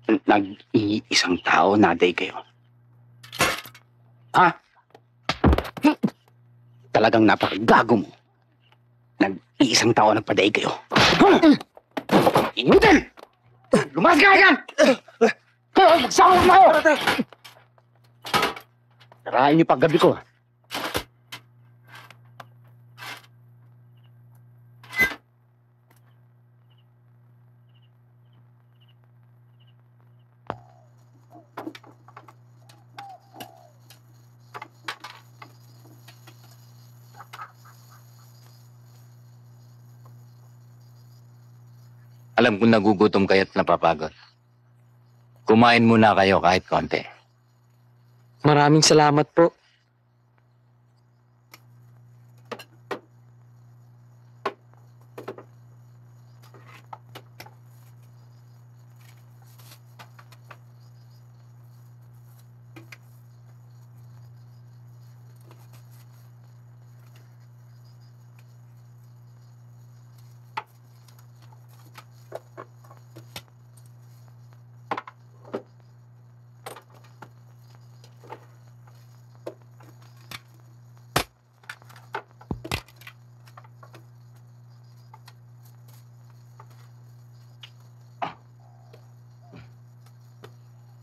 Nag-iisang tao naday kayo. Ha? Talagang napakagago mo. Nag-iisang tao nagpaday kayo. Inutin! Lumas ka yan! Magsama na kayo! Tarahin niyo paggabi ko. Alam kong nagugutom kayo at napapagod. Kumain muna kayo kahit konti. Maraming salamat po.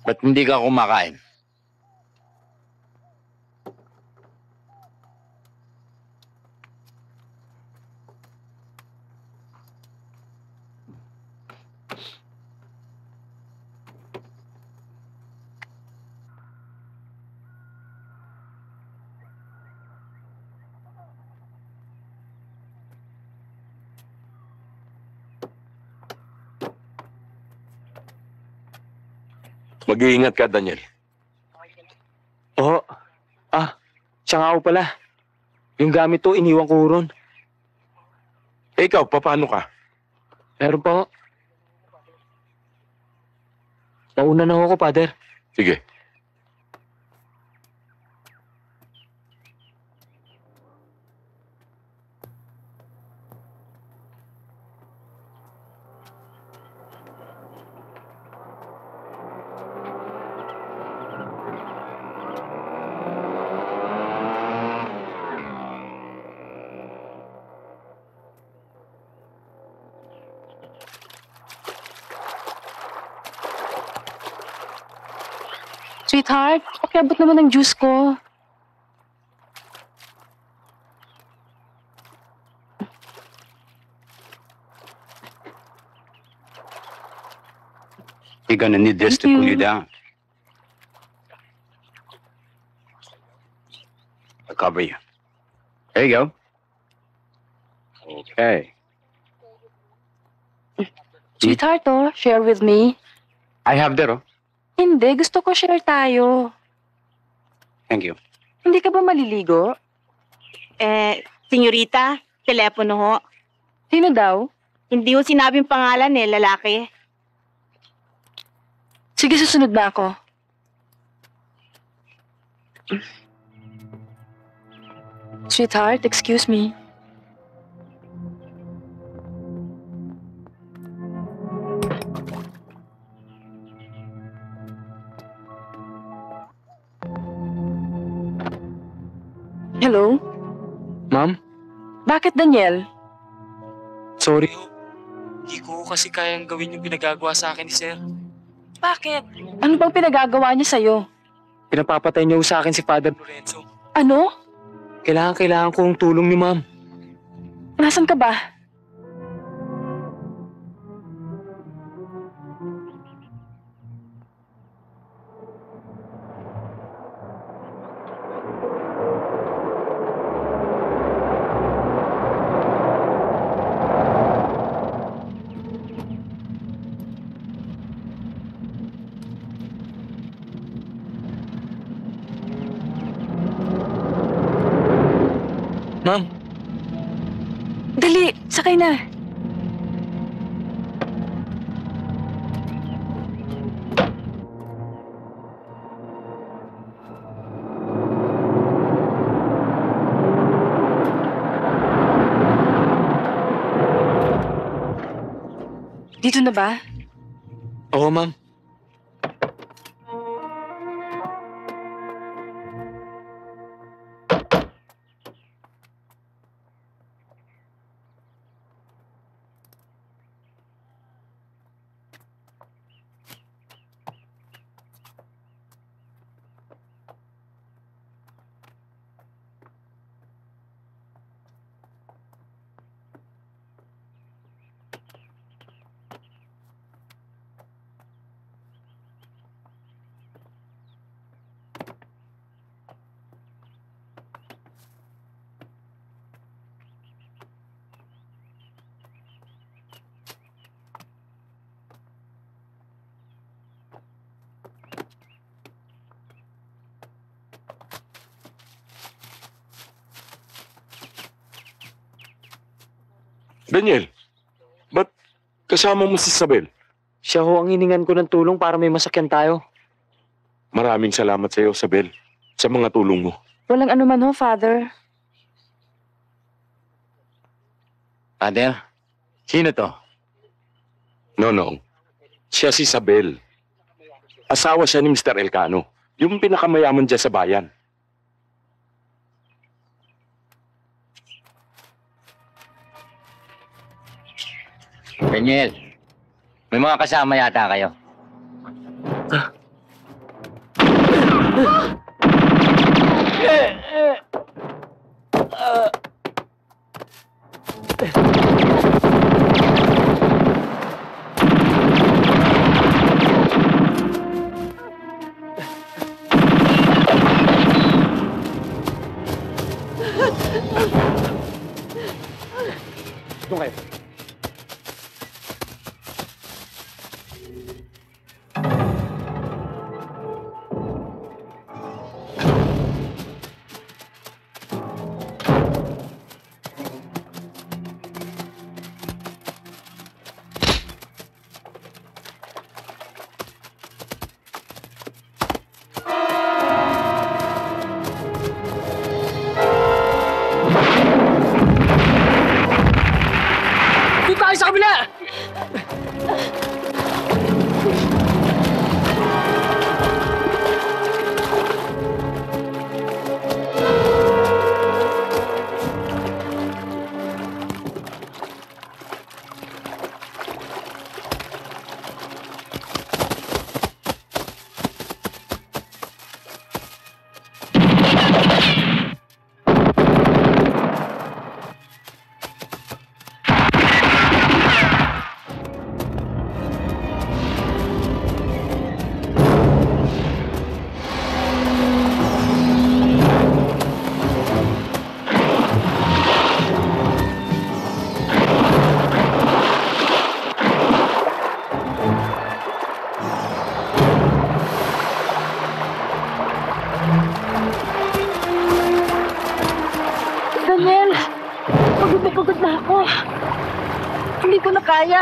Ba't hindi ka kumakain? Mag-iingat ka, Daniel. Oo. Siya nga ho pala. Yung gamit to, iniwan ko ron. Eh, ikaw, paano ka? Meron pa ho. Nauna na ho ako, Father. Sige. Sweetheart, pakiabot naman ng juice ko. You're gonna need this to cool you down. I'll cover you. There you go. Okay. Sweetheart, share with me. I have that, Hindi, gusto ko share tayo. Thank you. Hindi ka ba maliligo? Senyorita, telepono ho. Sino daw? Hindi ho sinabing pangalan lalaki. Sige, susunod na ako. Sweetheart, excuse me. Hello? Ma'am, Bakit, Daniel? sorry ho. Hindi ko kasi kayang gawin yung pinagagawa sa akin ni Sir. Bakit? Ano bang pinagagawa niya sa'yo? Pinapapatay niyo sa akin si Father Lorenzo. Ano? Kailangan ko ng tulong ni Ma'am. Nasaan ka ba? Ma'am, Dali, sakay na. Dito na ba? oo ma'am. Daniel, ba't kasama mo si Isabel? Siya ho ang hiningan ko ng tulong para may masakyan tayo. Maraming salamat sa iyo, Isabel, sa mga tulong mo. Walang anuman ho, Father. Father, sino to? No. Siya si Isabel. Asawa siya ni Mr. Elcano, yung pinakamayaman dyan sa bayan. Daniel, may mga kasama yata kayo. Doon kayo. Doon tayo sa kabila! Daniel, pagod na ako. Hindi ko na kaya.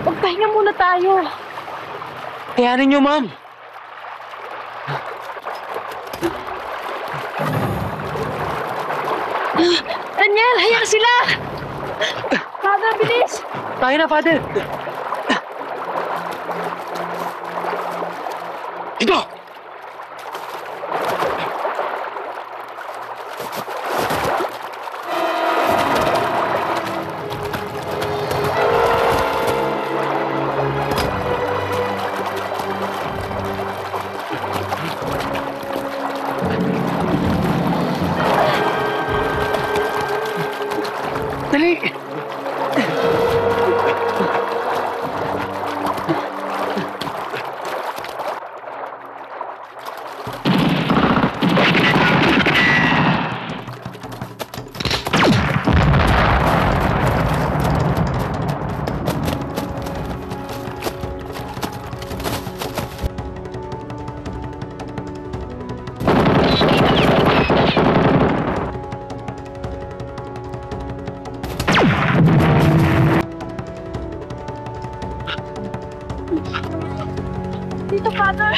Magpahinga muna tayo. Kayanin niyo, ma'am. Daniel, hayaan sila! Father, bilis! Tayo na, Father. Dito! dito, Father.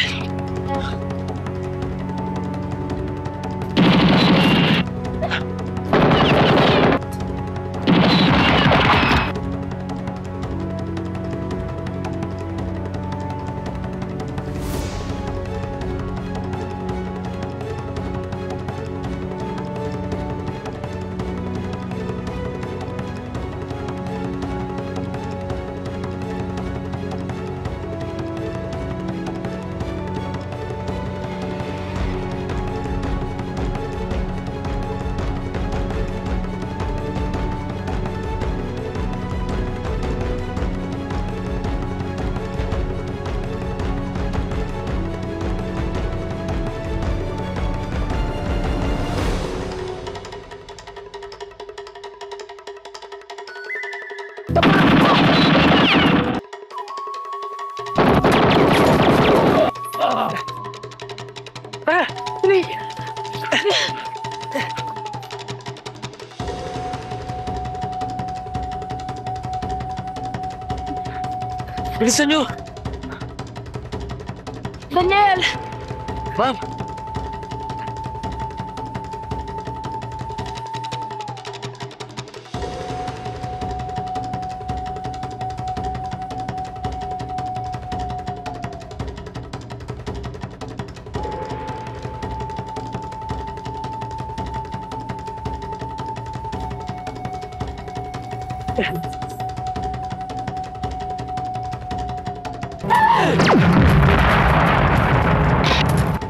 Bilisan nyo! Daniel! Ma'am!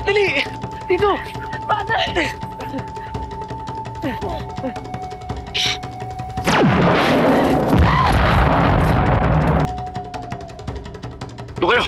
Dali! Dito! Father! Doon kayo!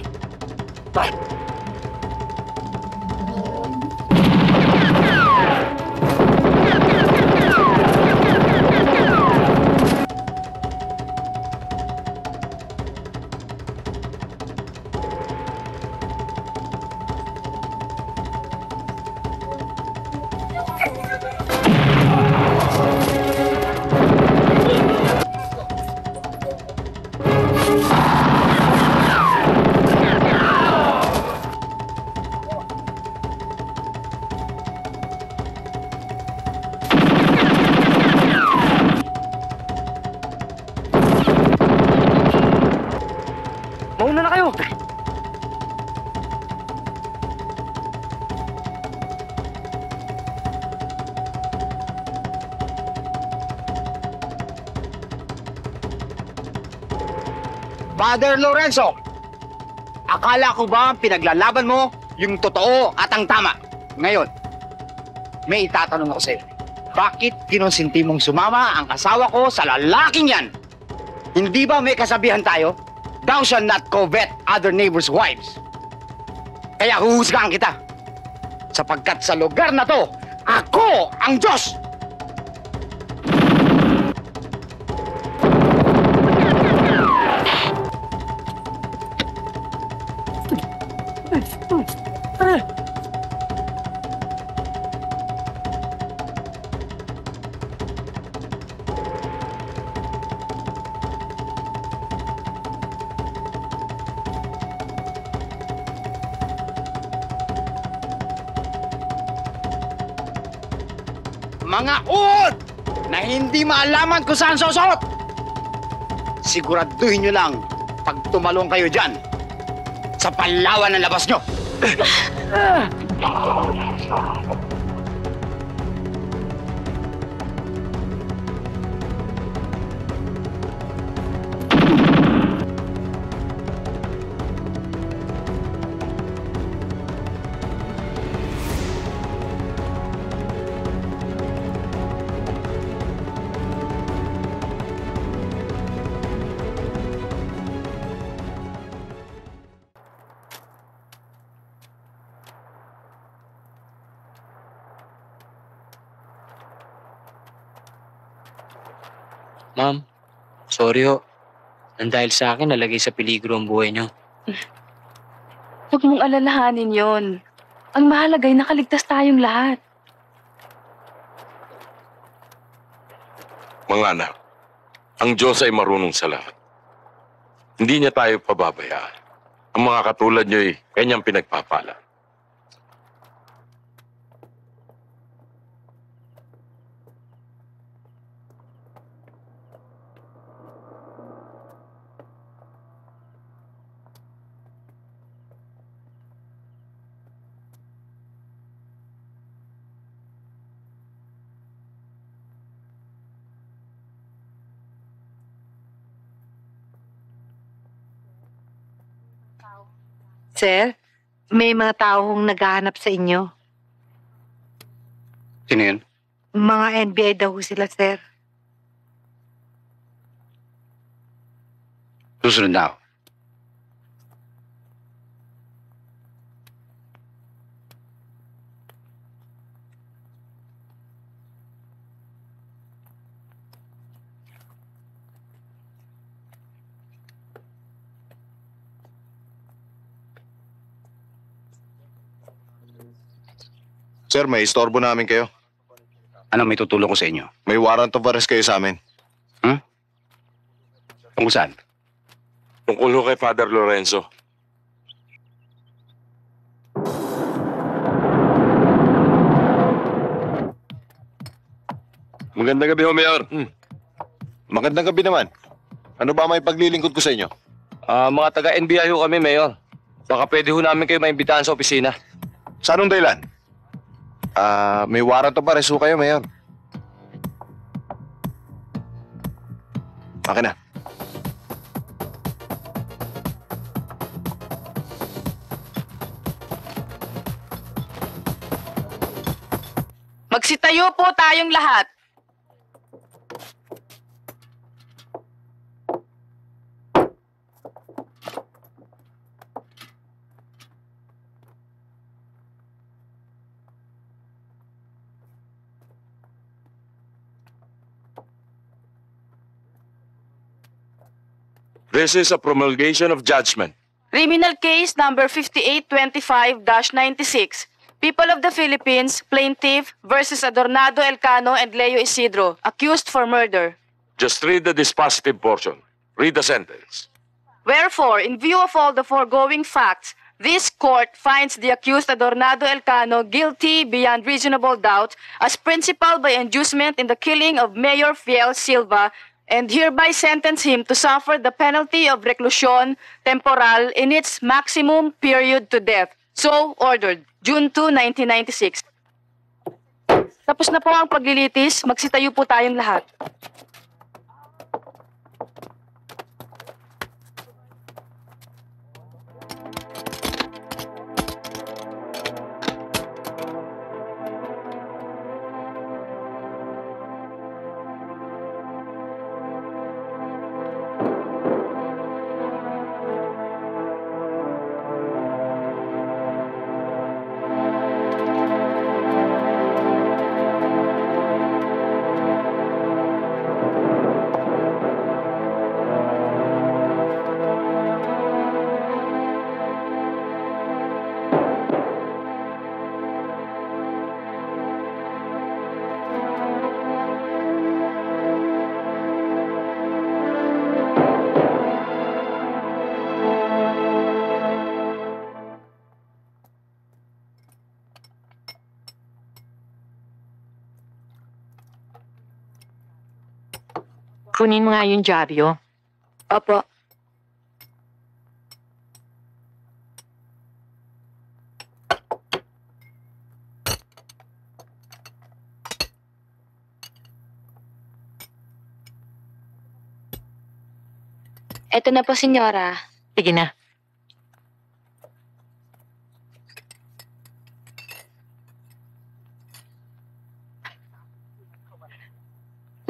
Mauna na kayo! Father Lorenzo, akala ko ba ang pinaglalaban mo yung totoo at ang tama? Ngayon, may itatanong ako sa'yo. Bakit kinonsinti mong sumama ang asawa ko sa lalaking yan? Hindi ba may kasabihan tayo? Thou shalt not covet other neighbors' wives. Kaya huhusgahan kita. Sapagkat sa lugar na to, ako ang Diyos! Mga uod na hindi maalaman kung saan susot. Siguraduhin nyo lang pag tumalong kayo dyan sa panlawan ng labas nyo. Ma'am, sorry ho. Nang dahil sa akin, nalagay sa peligro ang buhay niyo. Huwag mong alalahanin yon. Ang mahalaga ay nakaligtas tayong lahat. Mga anak, ang Diyos ay marunong sa lahat. Hindi niya tayo pababayaan. Ang mga katulad nyo'y kanyang pinagpapala. Sir, may mga taong naghahanap sa inyo. Sino yun? Mga NBI daw sila, sir. Susunod na ako. Sir, may istorbo namin kayo. Ano may tutulong ko sa inyo? May warrant of arrest kayo sa amin. Tungkol saan? Tungkol ho kay Father Lorenzo. Magandang gabi ho, Mayor. Magandang gabi naman. Ano ba may paglilingkod ko sa inyo? Mga taga-NBI ho kami, Mayor. Baka pwede ho namin kayo maimbitahan sa opisina. Sa anong dahilan? May warrant of arrest ho kayo, Mayor. Akin na. Magsitayo po tayong lahat. This is a promulgation of judgment. Criminal case number 5825-96. People of the Philippines, plaintiff versus Adornado Elcano and Leo Isidro, accused for murder. Just read the dispositive portion. Read the sentence. Wherefore, in view of all the foregoing facts, this court finds the accused Adornado Elcano guilty beyond reasonable doubt as principal by inducement in the killing of Mayor Fiel Silva and hereby sentence him to suffer the penalty of reclusion temporal in its maximum period to death. So ordered, June 2, 1996. Tapos na po ang paglilitis, magsitayo po tayong lahat. Kunin mo nga yung dyaryo. Opo. Eto na po, senyora. Sige na.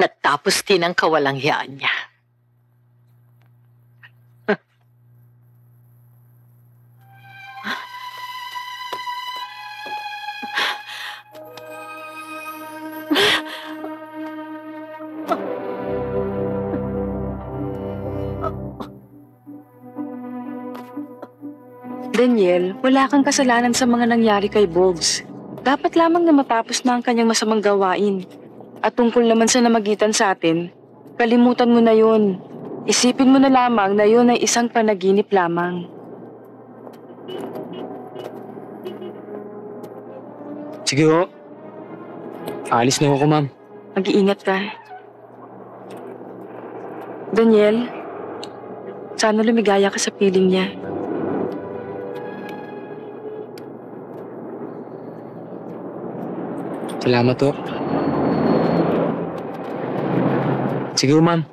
Natapos din ang kawalangyaan niya. Daniel, wala kang kasalanan sa mga nangyari kay Boggs. Dapat lamang na matapos na ang kanyang masamang gawain. At tungkol naman sa namagitan sa atin, kalimutan mo na yun. Isipin mo na lamang na yun ay isang panaginip lamang. Sige ho. Alis na ako, ma'am. Mag-iingat ka. Daniel, sana lumigaya ka sa piling niya. Salamat ho. Sige ho, ma'am.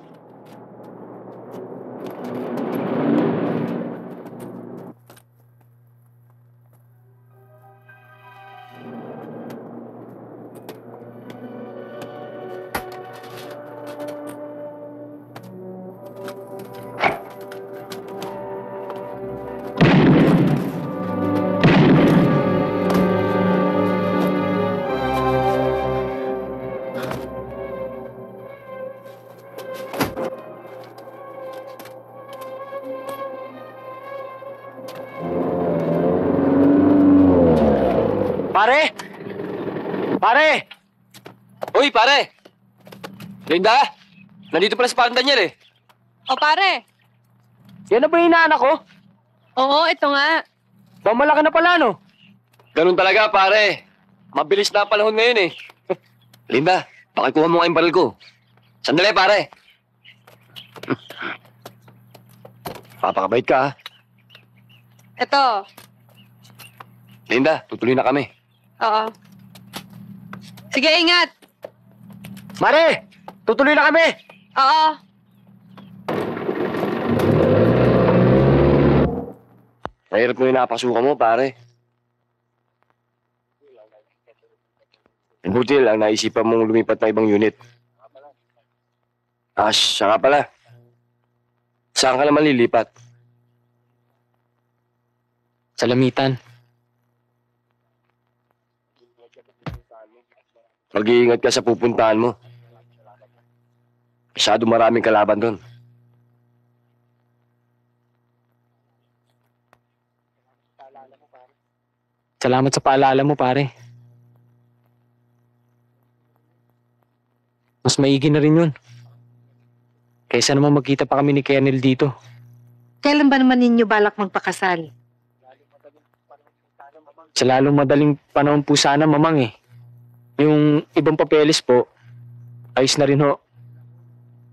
Pare! Pare! Uy, pare! Linda! Nandito pala si Parang Daniel eh. O pare. Yan na ba yung inaanak ko? Oo, ito nga. Mamalaki na pala, no? Ganun talaga, pare. Mabilis na ang panahon ngayon eh. Linda, pakikuha mo nga yung baril ko. Sandali, pare. Papakabait ka, ha? Ito. Linda, tutuloy na kami. Oo. Sige, ingat. Mare! Tutuloy na kami! Oo. Mahirap mo yung napasukan mo, pare. Buti lang naisipan mong lumipat na ibang unit. Siya nga pala. Saan ka naman lilipat? Sa Lamitan. Mag-iingat ka sa pupuntahan mo. Masyado maraming kalaban doon. Salamat sa paalala mo, pare. Mas maigi na rin yun. Kaysa naman magkita pa kami ni Kernel dito. Kailan ba naman ninyo balak magpakasal? Sa lalong madaling panahon po sana, mamang eh. Yung ibang papeles po, ayos na rin ho.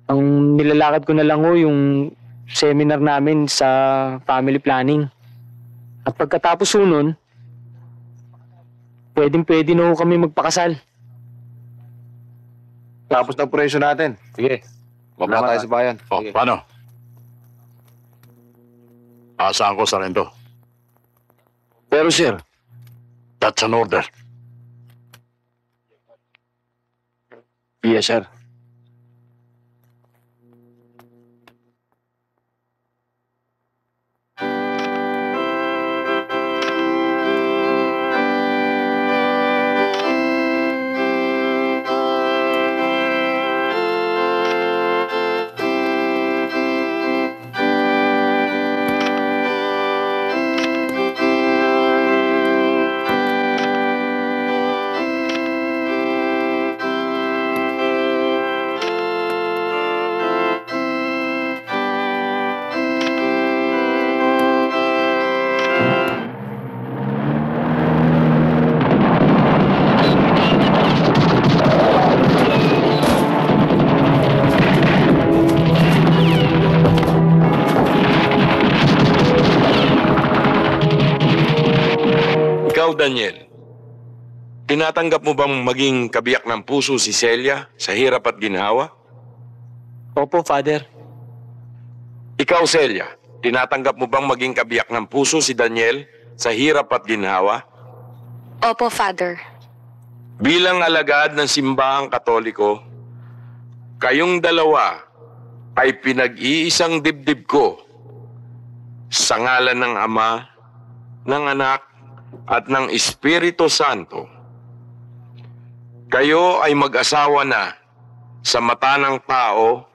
Ang nilalakad ko na lang ho, yung seminar namin sa family planning. At pagkatapos ho nun, pwedeng-pwede na ho kami magpakasal. Tapos ng presyo natin. Sige. Baba tayo sa bayan. O, paano? Asahan ko sa rento. Pero sir, That's an order. yes sir. Daniel, tinatanggap mo bang maging kabiyak ng puso si Celia sa hirap at ginhawa? Opo, Father. Ikaw, Celia, tinatanggap mo bang maging kabiyak ng puso si Daniel sa hirap at ginhawa? Opo, Father. Bilang alagad ng simbahang Katoliko, kayong dalawa ay pinag-iisang dibdib ko sa ngalan ng Ama, ng Anak, at ng Espiritu Santo. Kayo ay mag-asawa na sa mata ng tao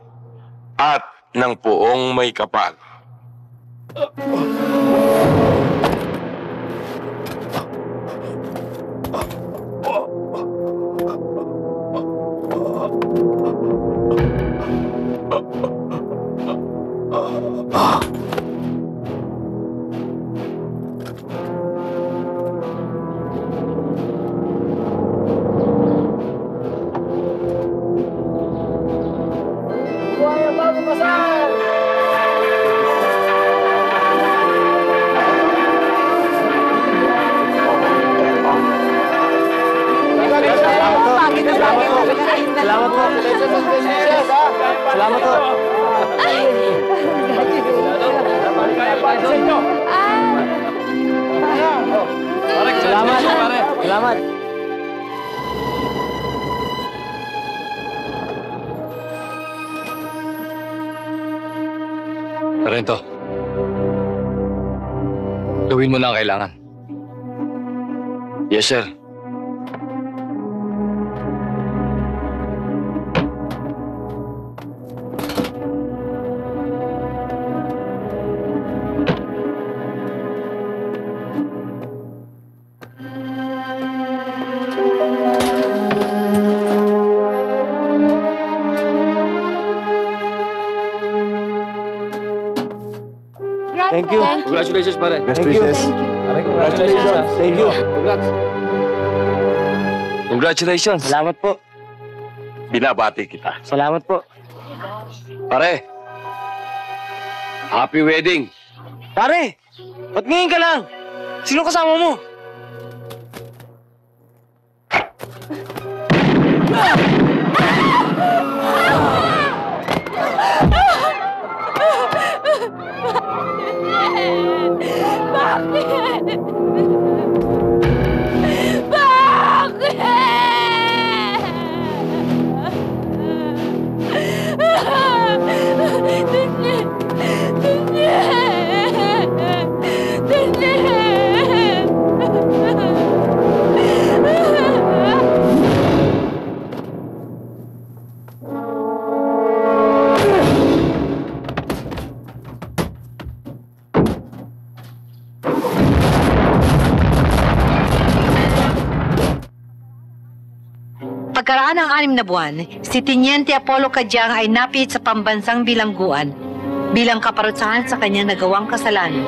at ng poong may kapal. Salamat po. Salamat po. Salamat. Salamat. Rento. Gawin mo na ang kailangan. Yes, sir. Thank you. Congratulations, pare. Best wishes. Congratulations. Thank you. Congratulations. Salamat po. Binabati kita. Salamat po. Pare. Happy wedding. Pare, ba't ngayon ka lang? Sino kasama mo? Pagkaraan ng 6 na buwan, si Teniente Apollo Cadyang ay napit sa pambansang bilangguan bilang kaparusahan sa kanyang nagawang kasalanan.